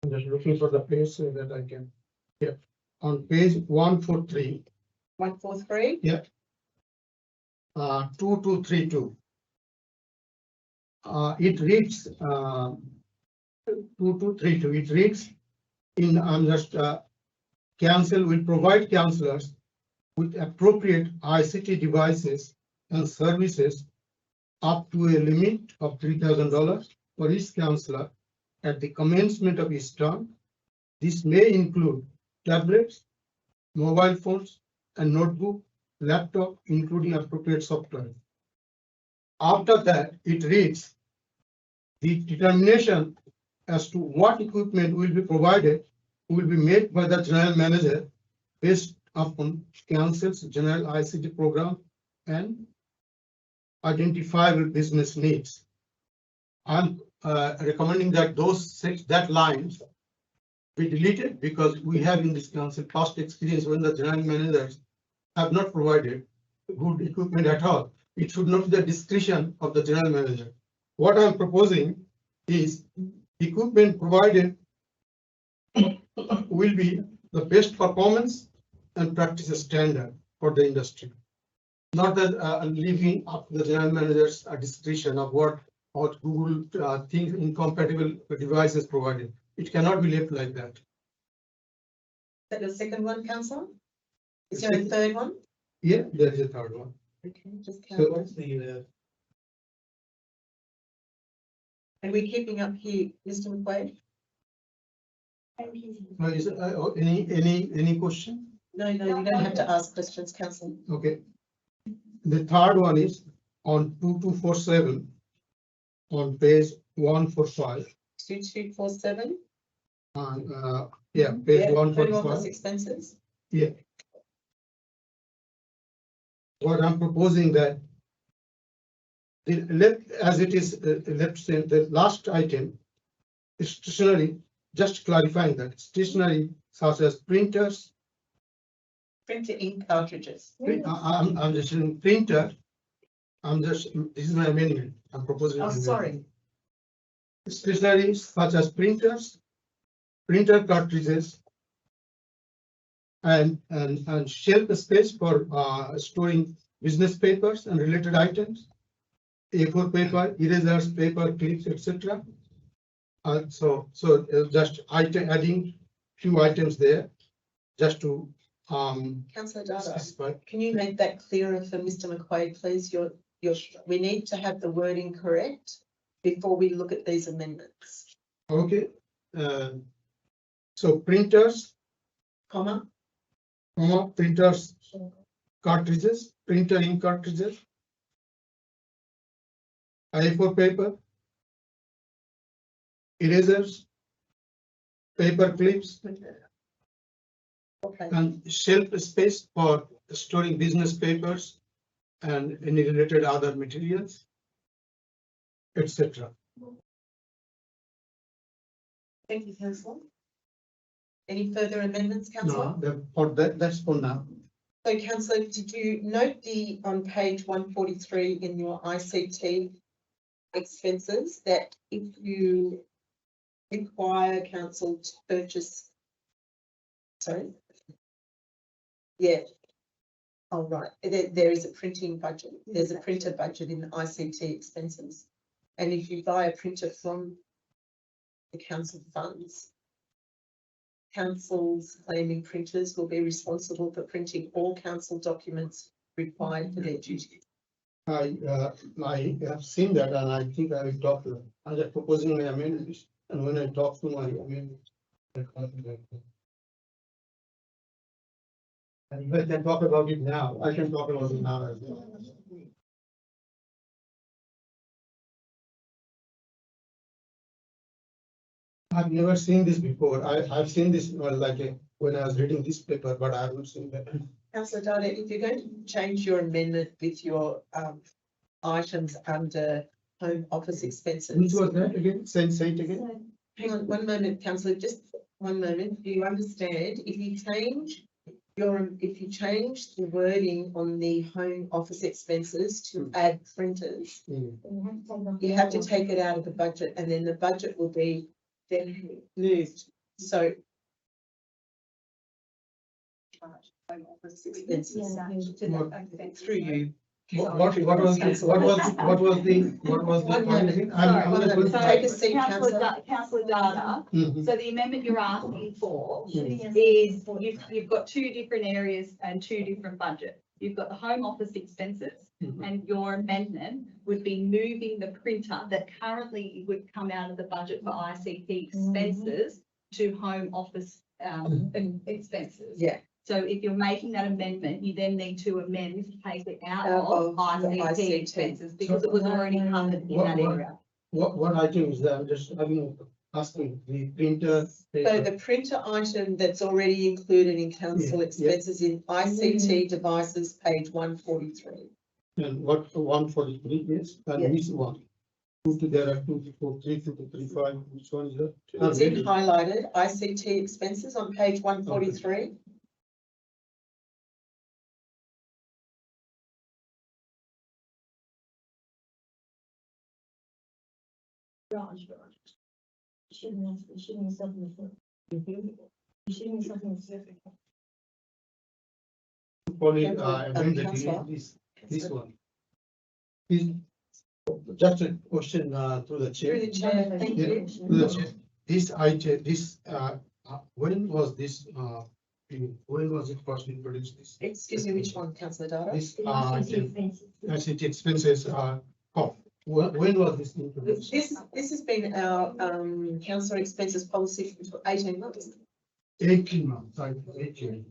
I'm just looking for the page so that I can, yeah, on page 143. 143? 2232. It reads 2232. It reads in council will provide councillors with appropriate ICT devices and services up to a limit of $3,000 for each councillor at the commencement of each term. This may include tablets, mobile phones, and notebook, laptop, including appropriate software. After that, it reads the determination as to what equipment will be provided will be made by the general manager based upon council's general ICT program and identifiable business needs. I'm recommending that that lines be deleted, because we have in this council past experience when the general managers have not provided good equipment at all. It should not be the discretion of the general manager. What I'm proposing is equipment provided will be the best performance and practice standard for the industry. Not that leaving up to the general manager's discretion of what Google thinks incompatible devices provided. It cannot be left like that. Is that the second one, councillor? Is there a third one? Yeah, there is a third one. Okay, just So count. what's the Are we keeping up here, Mr. McQuaid? is any question? No, you don't have to ask questions, councillor. Okay. The third one is on 2247 on page 145. 2247? Yeah, page Yeah, home 145. office expenses. Yeah. What I'm proposing that as it is left say the last item is stationery, just clarifying that stationery such as printers. Printer ink cartridges. I'm just saying printer. This is my amendment. I'm proposing. Oh, sorry. Stationery such as printers, printer cartridges, and shelf space for storing business papers and related items, A4 paper, erasers, paper clips, etc. So just adding few items there, just to Councillor Dada, specify. can you make that clearer for Mr. McQuaid, please? We need to have the wording correct before we look at these amendments. Okay. So printers, Comma, printers, cartridges, printer ink cartridges, A4 paper, erasers, paper clips, okay. and shelf space for storing business papers and any related other materials, etc. Thank you, councillor. Any further amendments, councillor? No, that's for now. So, councillor, did you note on page 143 in your ICT expenses that if you require council to purchase, sorry? Yeah, Oh, right, there is a printing budget, there's a printer budget in the ICT expenses. And if you buy a printer from the council funds, councils claiming printers will be responsible for printing all council documents required for their duty. I have seen that and I think I will talk to them. I'm just proposing my amendments and when I talk to my amendment. And if I can talk about it now, I can talk about it now as well. I've never seen this before. I've seen this when I was reading this paper, but I haven't seen that. Councillor Dada, if you're going to change your amendment with your items under home office expenses. Which was that again? Say it again. Hang on, one moment, councillor, just one moment. Do you understand? If you change the wording on the home office expenses to add printers, you have to take it out of the budget and then the budget will be then moved. So home office expenses through you. What was the point again? Take a seat, Councillor Dada, Mhm. so the amendment you're asking for Mhm. is you've got two different areas and two different budgets. You've got the home office expenses Mhm. and your amendment would be moving the printer that currently would come out of the budget for ICT expenses to home office expenses. Yeah. So if you're making that amendment, you then need to amend to take it out Out of of the ICT ICT. expenses because it was already covered in that area. What item is that? I'm just asking the printer. So the printer item that's already included in council Yeah, yeah. expenses in ICT devices, page 143. And what 143 is, and Yeah. which one? There are 243, 235, which one is that? It's in highlighted ICT expenses on page 143. Probably, Councillor. this one. Is just a question, through the chair. Through the chair, thank Yeah, you. through the chair. This item, when was this, when was it first introduced this? Excuse me, which one, councillor Dada? This, ICT expenses, when was this introduced? This has been our councillor expenses policy for 18 months. 18 months, 18.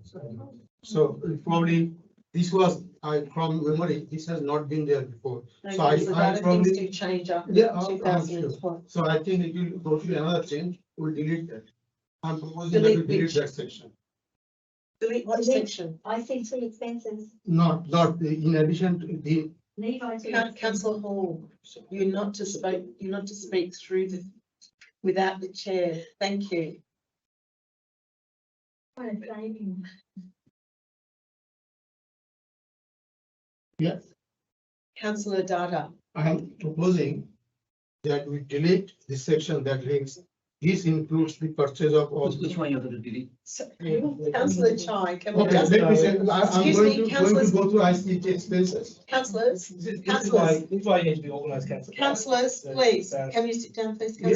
So probably, this was, from memory, this has not been there before. No, So I councillor Dada, things probably, do change after yeah, I'm sure. 2012. So I think it will go to another change, we'll delete that. I'm proposing that we Delete delete which? that section. Delete what Delete. section? ICT expenses, Not in addition to the, leave IT. Councillor Hall, you're not to speak through without the chair. Thank you. yes, Councillor Dada, I am proposing that we delete this section that reads, this includes the purchase of all. Which one you're going to delete? councillor Chai, can we Okay, just, let me say, I'm Excuse going me, to councillors. go through ICT expenses. councillors, This is Councillors. why you need to be organised, councillor. councillors, please, can you sit down, please? Yeah.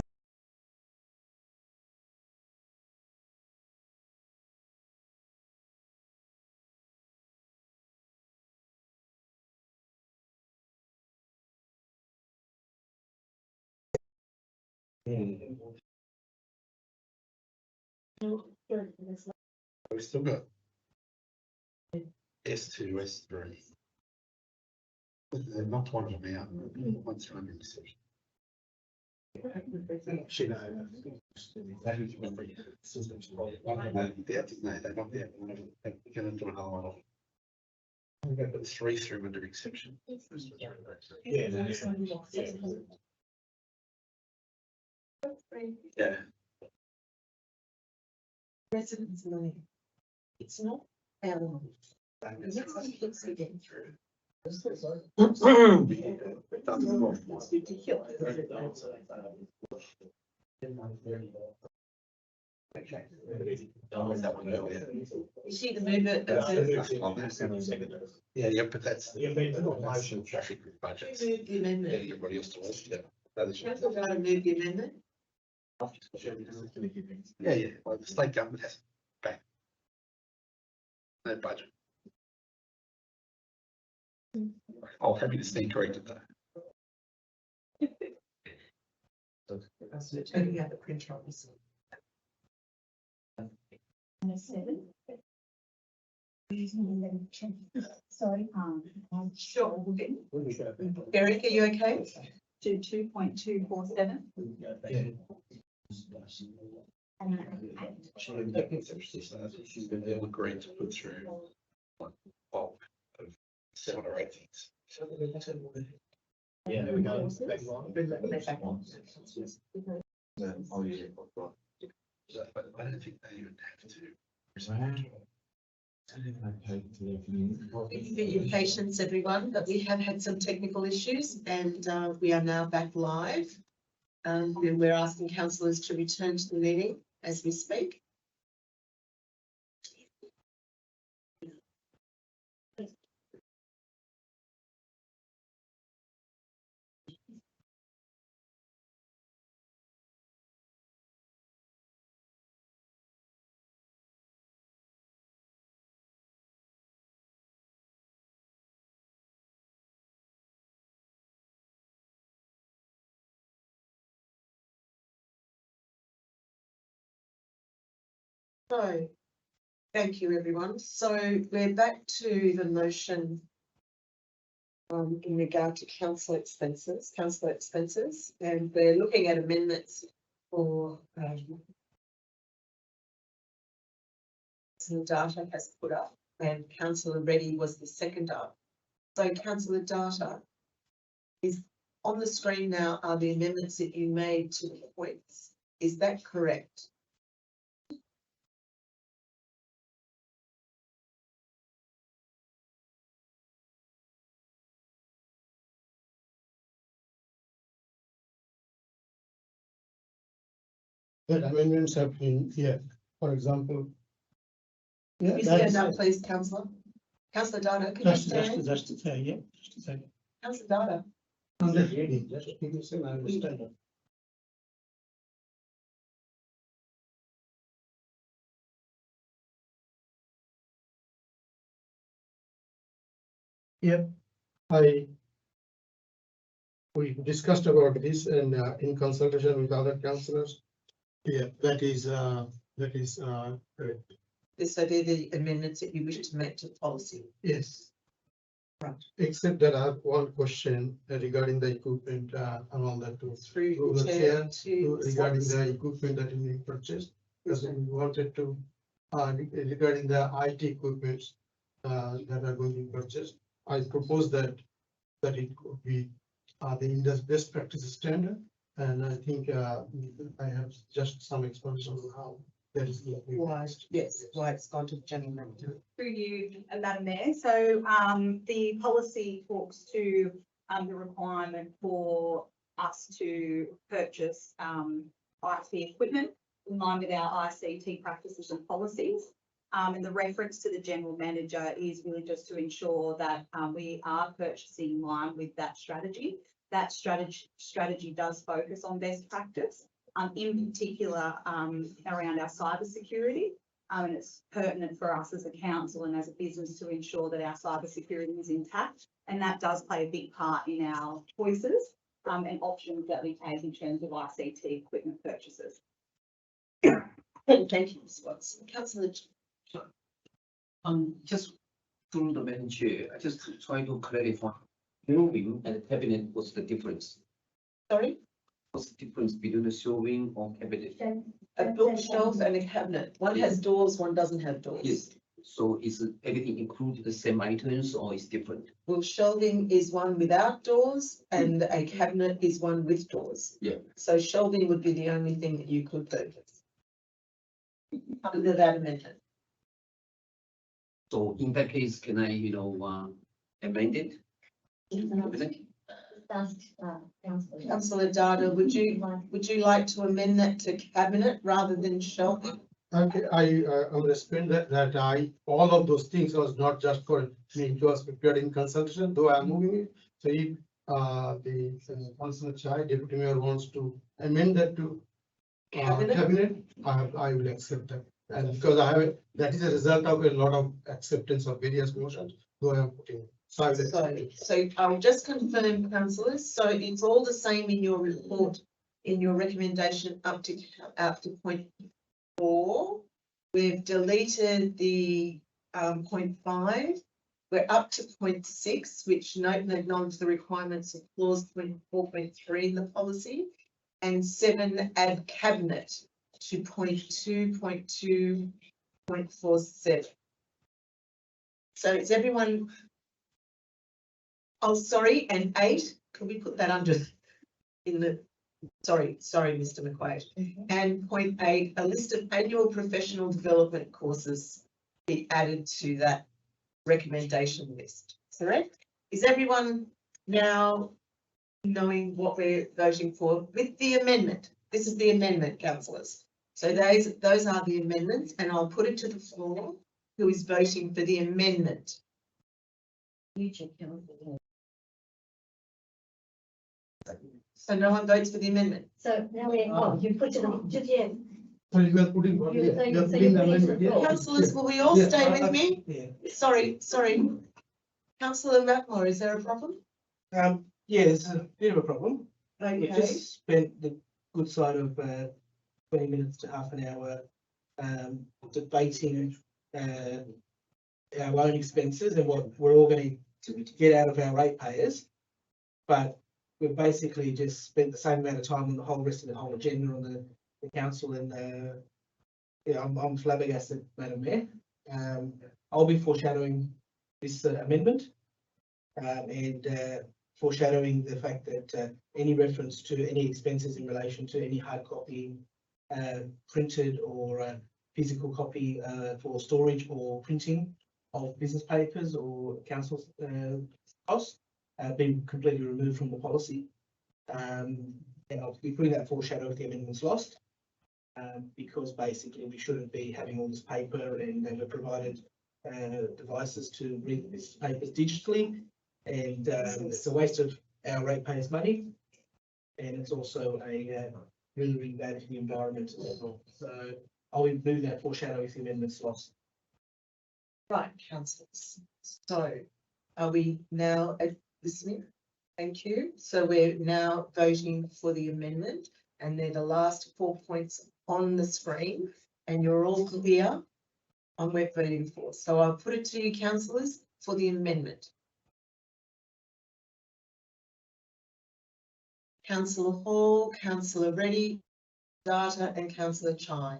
We've still got S2, S3. They're not one of them out, once you're under decision. She knows. No, they're not there. They're gonna do another one off. I'm gonna put 3 through under exception. Yeah. Residents' money. It's not our money. And that's what keeps me getting through. It's ridiculous. Okay. Was that one earlier? Is she the mover? Yeah, but that's. Yeah, but it's not motion. Traffic with Who budgets. moved the Yeah, amendment? everybody else to watch that. That is- Councillor Data moved the amendment. Yeah, well, the state government has back. No budget. Oh, happy to stand corrected though. Councillor Tony had the printer on this. Seven. Sorry. Sure. Eric, are you okay? To 2.247. They'll agree to put through one bulk of 7 or 8 things. Yeah, there we go. But I don't think they even have to. Thank you for your patience, everyone, but we have had some technical issues and we are now back live. And we're asking councillors to return to the meeting as we speak. So, thank you, everyone. So we're back to the motion in regard to council expenses, and we're looking at amendments for some data has put up, and councillor Reddy was the seconder. So councillor Data is on the screen now are the amendments that you made to the points. Is that correct? That amendments have been here, for example. Can you stand up, please, councillor? Councillor Data, can you stand? Just to say, yeah, just to say. Councillor Data. I'm just reading, just give me a second, I understand. Yep, we discussed about this and in consultation with other councillors. Yeah, that is correct. So they're the amendments that you wish to make to the policy. Yes. Right. Except that I have one question regarding the equipment and all that too. Through the the chair chair to. Regarding the equipment that we purchased, because we wanted to, regarding the IT equipment that are going to be purchased, I propose that it could be the industry best practice standard, and I think I have just some explanation on how that is. Why, yes, why it's gone to the general manager. Through you, Madam Mayor. So the policy talks to the requirement for us to purchase IT equipment in line with our ICT practices and policies. And the reference to the general manager is really just to ensure that we are purchasing in line with that strategy. That strategy does focus on best practice, in particular around our cybersecurity. And it's pertinent for us as a council and as a business to ensure that our cybersecurity is intact. And that does play a big part in our choices and options that we take in terms of ICT equipment purchases. Thank you, Ms. Watson. Councillor. Just through the Madam Chair, I just try to clarify. Shelving and cabinet, what's the difference? Sorry, What's the difference between a shelving or cabinet? a bookshelf and a cabinet. One has doors, one doesn't have doors. Yes, so is everything included the same items or is different? Well, shelving is one without doors and a cabinet is one with doors. Yeah. So shelving would be the only thing that you could purchase under that amendment. So in that case, can I, amend it? ask, councillor. Councillor Dada, would you like to amend that to cabinet rather than shelf? Okay, I'm respect that all of those things was not just for me, it was prepared in consultation, though I'm moving it. So if, the Councillor Chai, Deputy Mayor wants to amend that to Cabinet? cabinet, I will accept that. And because that is a result of a lot of acceptance of various motions, though I am putting. So I will accept it. So I'll just confirm, councillors, so it's all the same in your report, in your recommendation up to point 4. We've deleted the point 5. We're up to point 6, which note and acknowledge the requirements of clause 24.3 in the policy, and 7 add cabinet to point 2.2.47. So is everyone? Oh, sorry, and 8, could we put that under in the, sorry, Mr. McQuaid. And point 8, a list of annual professional development courses be added to that recommendation list, correct? Is everyone now knowing what we're voting for with the amendment? This is the amendment, councillors. So those are the amendments, and I'll put it to the floor. Who is voting for the amendment? So no one votes for the amendment? So now you put to the, just, yeah. So you are putting, So you are you're putting the putting amendment, the yeah. floor. Councillors, will we all Yeah, stay with me? Yeah. Sorry. Councillor Rathmore, is there a problem? Yeah, there's a bit of a problem. We Okay, just spent the good side of 20 minutes to half an hour debating our own expenses and what we're all going to get out of our ratepayers. But we've basically just spent the same amount of time on the whole rest of the whole agenda on the council, and yeah, I'm flabbergasted, Madam Mayor. I'll be foreshadowing this amendment and foreshadowing the fact that any reference to any expenses in relation to any hard copy, printed or physical copy for storage or printing of business papers or council costs been completely removed from the policy. And I'll be putting that foreshadow if the amendment's lost, because basically we shouldn't be having all this paper, and they were provided devices to read these papers digitally, and it's a waste of our ratepayers' money, and it's also a really, really bad for the environment as well. So I'll move that foreshadow if the amendment's lost. right, councillors. So are we now listening? Thank you. So we're now voting for the amendment, and they're the last 4 points on the screen, and you're all clear on what we're voting for. So I'll put it to you, councillors, for the amendment. Councillor Hall, Councillor Reddy, Data, and Councillor Chai.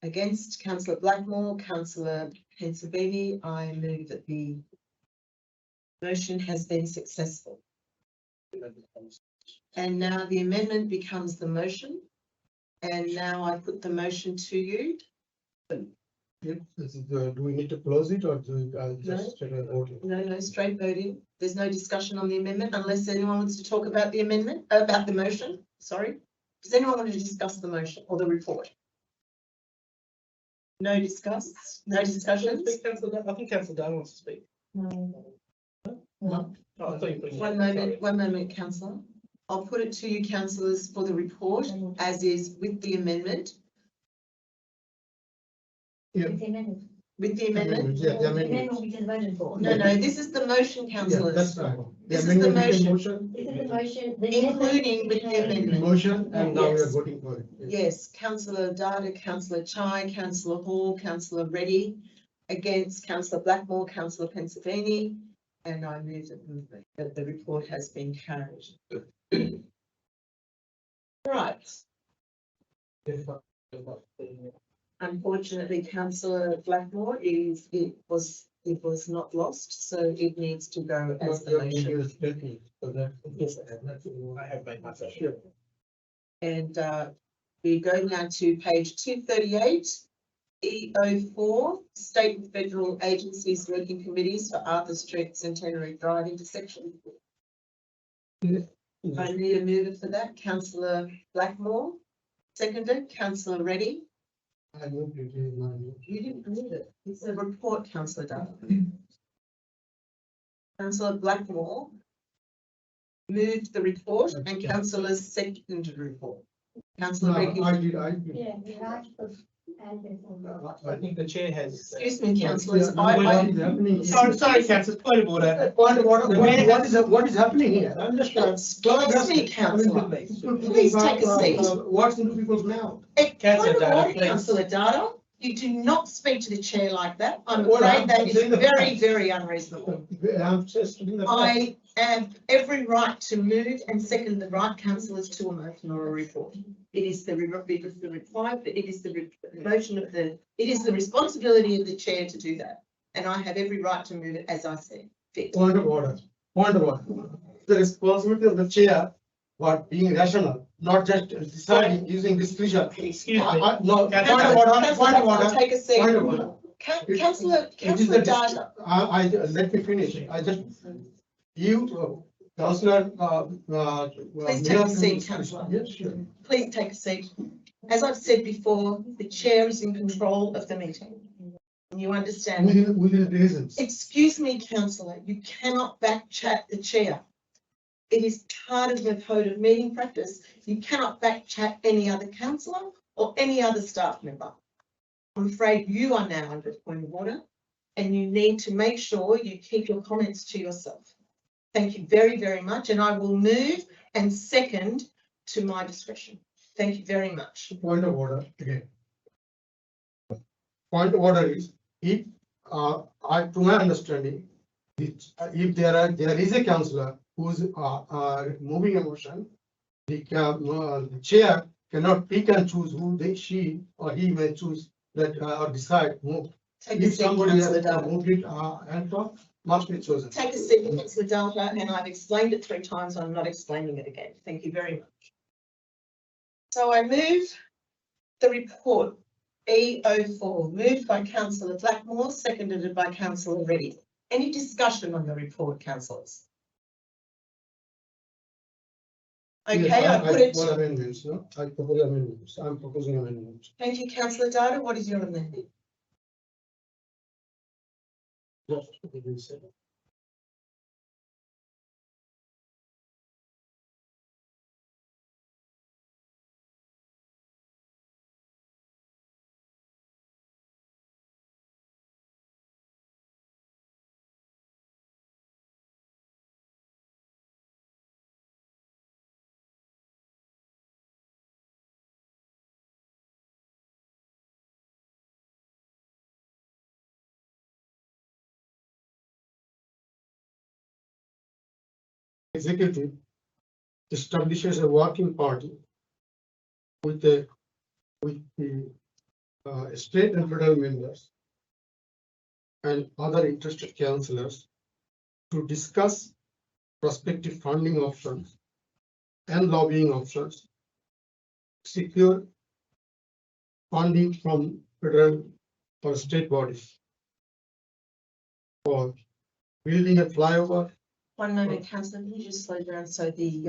Against Councillor Blackmore, Councillor Pensabini, I move that the motion has been successful. And now the amendment becomes the motion. And now I put the motion to you. Yeah, this is, do we need to close it or do we, just straight away vote it? No, straight voting. There's no discussion on the amendment unless anyone wants to talk about the amendment, about the motion. Sorry. Does anyone want to discuss the motion or the report? No discussions? I think Councillor Dunn wants to speak. No. Oh, I thought you were putting- One moment, councillor. I'll put it to you, councillors, for the report as is with the amendment. Yeah. It's the amendment. With the amendment? Yeah, the The amendment. amendment we just voted for. No, this is the motion, Yeah, councillors. that's right. This The is the amendment became motion. This is the motion. the Including with the amendment amendment. Motion, and now we are Yes. voting for it. Yes, councillor Dada, councillor Chai, councillor Hall, councillor Reddy, against councillor Blackmore, councillor Pensabini, and I move that the report has been carried. Right. Unfortunately, councillor Blackmore it was not lost, so it needs to go as the motion. Yes. I have made myself. And we go now to page 238, E04, State and Federal Agencies Working Committees for Arthur Street Centenary Drive intersection. I need a mover for that, councillor Blackmore. Seconded, councillor Reddy. I moved it in my. You didn't move it. It's a report, councillor Dara. Councillor Blackmore moved the report and councillor seconded the report. Councillor Reddy. I did. Yeah, yeah, and there's all. I think the chair has. Excuse me, councillors. What is happening? Sorry, councillor, point of order. What is happening here? I'm just. Excuse me, councillor. Please take a seat. What's into people's mouth? Councillor Point of Dara, order, please. councillor Dara. You do not speak to the chair like that. I'm Well, afraid I'm that is saying the very, facts. very unreasonable. I'm just doing the. I have every right to move and second the right councillors to a motion or a report. It is the motion of the, it is the responsibility of the chair to do that. And I have every right to move it as I see fit. Point of order. The responsibility of the chair, what being rational, not just deciding using discretion. Excuse me. No, point of order, point of order. Take a seat. Point of order. Councillor It is the, Dara. let me finish. Councillor, Please take a seat, councillor. Yes, sure. Please take a seat. As I've said before, the chair is in control of the meeting. You understand? Within reasons. Excuse me, councillor, you cannot back chat the chair. It is part of the code of meeting practice. You cannot back chat any other councillor or any other staff member. I'm afraid you are now under point of order and you need to make sure you keep your comments to yourself. Thank you very, very much, and I will move and second to my discretion. Thank you very much. Point of order again. Point of order is, if, to my understanding, if there is a councillor who's, moving a motion, the chair cannot pick and choose who she or he may choose that, or decide move. Take a If seat, somebody has councillor Dara. moved it, and talk, must be chosen. Take a seat, councillor Dara, and I've explained it 3 times. I'm not explaining it again. Thank you very much. So I move the report E04, moved by councillor Blackmore, seconded by councillor Reddy. Any discussion on the report, councillors? Okay, Yes, I put it propose to, amendments, no? I propose amendments. I'm proposing amendments. thank you, councillor Dara. What is your amendment? Just what we said. Executive establishes a working party with the state and federal members and other interested councillors to discuss prospective funding options and lobbying options, secure funding from federal or state bodies for building a flyover. One moment, councillor, can you just slow down so the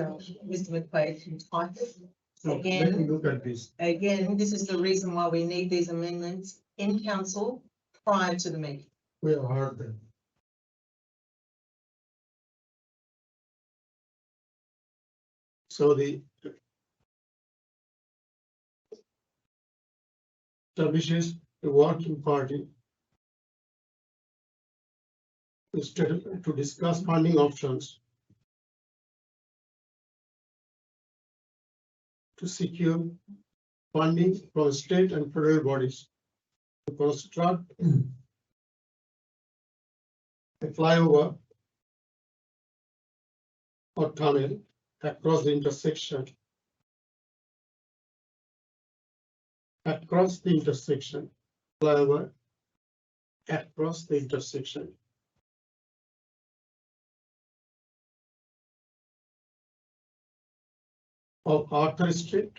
Mr. McQuaid can type it? So let me look at this. Again, this is the reason why we need these amendments in council prior to the meeting. We have heard them. So the establishes a working party to discuss funding options to secure funding from state and federal bodies to construct a flyover or tunnel across the intersection. Flyover across the intersection of Arthur Street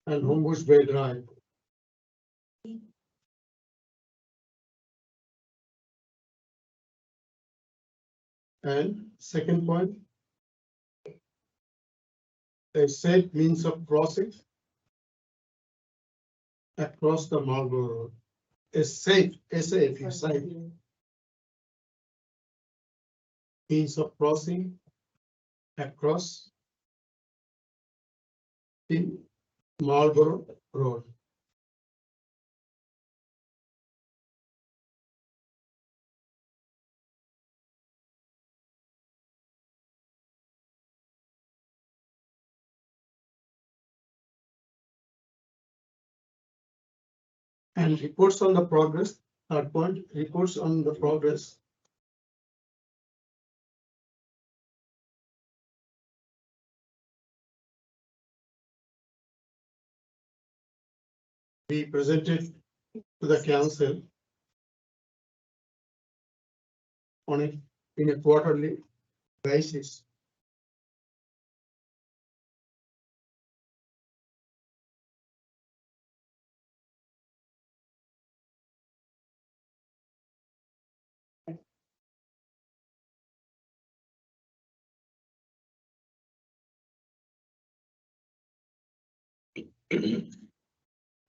and Homebush Bay Drive. And second point, a safe means of crossing across the Marlborough Road. A safe means of crossing across the Marlborough Road. And reports on the progress, third point, reports on the progress. Be presented to the council in a quarterly basis.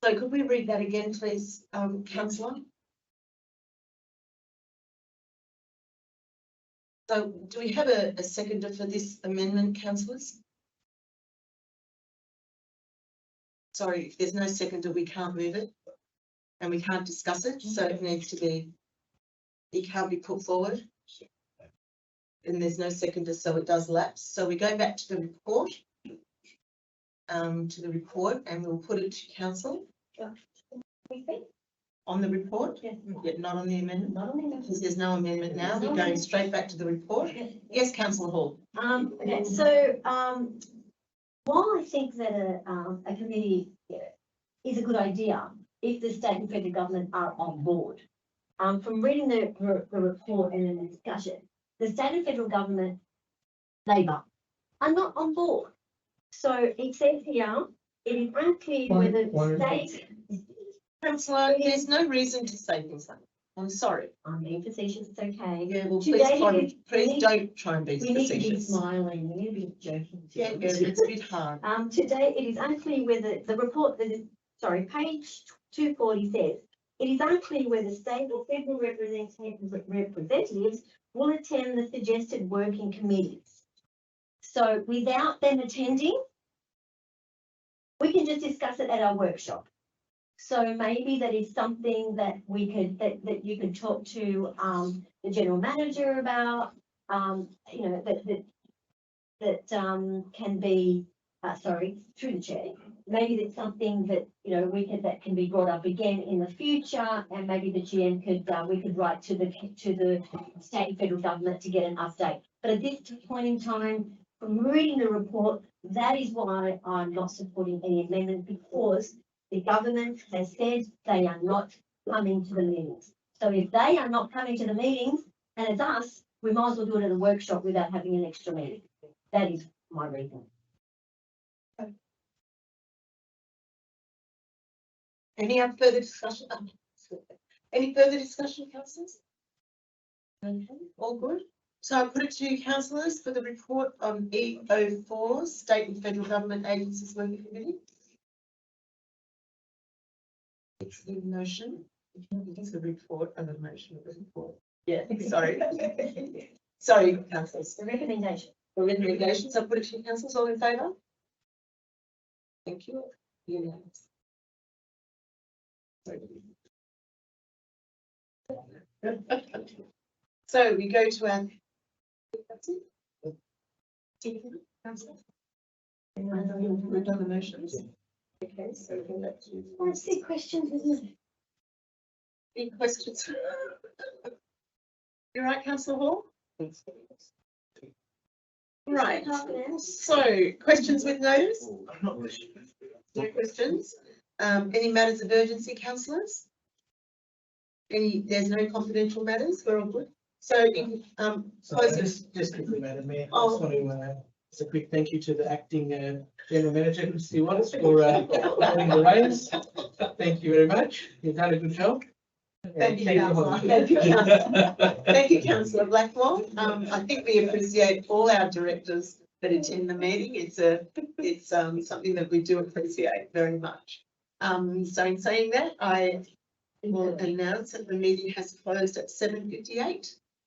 So could we read that again, please, councillor? So do we have a seconder for this amendment, councillors? Sorry, if there's no seconder, we can't move it and we can't discuss it, so it needs to be, it can't be put forward. And there's no seconder, so it does lapse. So we go back to the report. And we'll put it to council. On the report? Yes. Yeah, not on the amendment? Not on the amendment. Because there's no amendment now, we're going straight back to the report. Yes, councillor Hall. Okay, so, while I think that a committee is a good idea, if the state and federal government are on board, from reading the report and the discussion, the state and federal government, Labor, are not on board. So it says here, it is unclear whether the state. Councillor, there's no reason to say things like that. I'm sorry. I'm being facetious, it's okay. Yeah, well, Today, please don't try and be We need to be facetious. smiling, we need to be joking. Yeah, it's a bit hard. Today, it is unclear whether the report, page 240 says, it is unclear whether state or federal representatives will attend the suggested working committees. So without them attending, we can just discuss it at our workshop. So maybe that is something that we could, that you could talk to the general manager about, you know, that can be, through the chair. Maybe that's something that, you know, that can be brought up again in the future, and maybe the GM could, we could write to the state and federal government to get an update. But at this point in time, from reading the report, that is why I'm not supporting any amendment, because the government has said they are not coming to the meetings. So if they are not coming to the meetings, and it's us, we might as well do it at a workshop without having an extra meeting. That is my reason. Any further discussion? Any further discussion, councillors? Okay, all good. So I'll put it to you, councillors, for the report on E04, State and Federal Government Agencies Working Committee. It's the motion. It's the report and the motion of the report. Yeah, sorry. Sorry, councillors. The recommendation. The recommendations, I'll put it to you, councillors, all in favour? Thank you. Unanimous. So we go to our. That's it. Councillor? We've done the motions. Okay, so we go back to. I see questions, isn't it? Any questions? You're right, councillor Hall? Right, so questions with notice? No questions. Any matters of urgency, councillors? There's no confidential matters, we're all good. So in, Just quickly, Madam Mayor, I just want to, just a quick thank you to the acting General Manager, Christy Wallace, for holding the reins. Thank you very much. You've done a good job. Thank you, councillor. Thank you, councillor. Thank you, councillor Blackwell. I think we appreciate all our directors that attend the meeting. It's something that we do appreciate very much. So in saying that, I will announce that the meeting has closed at 7:58.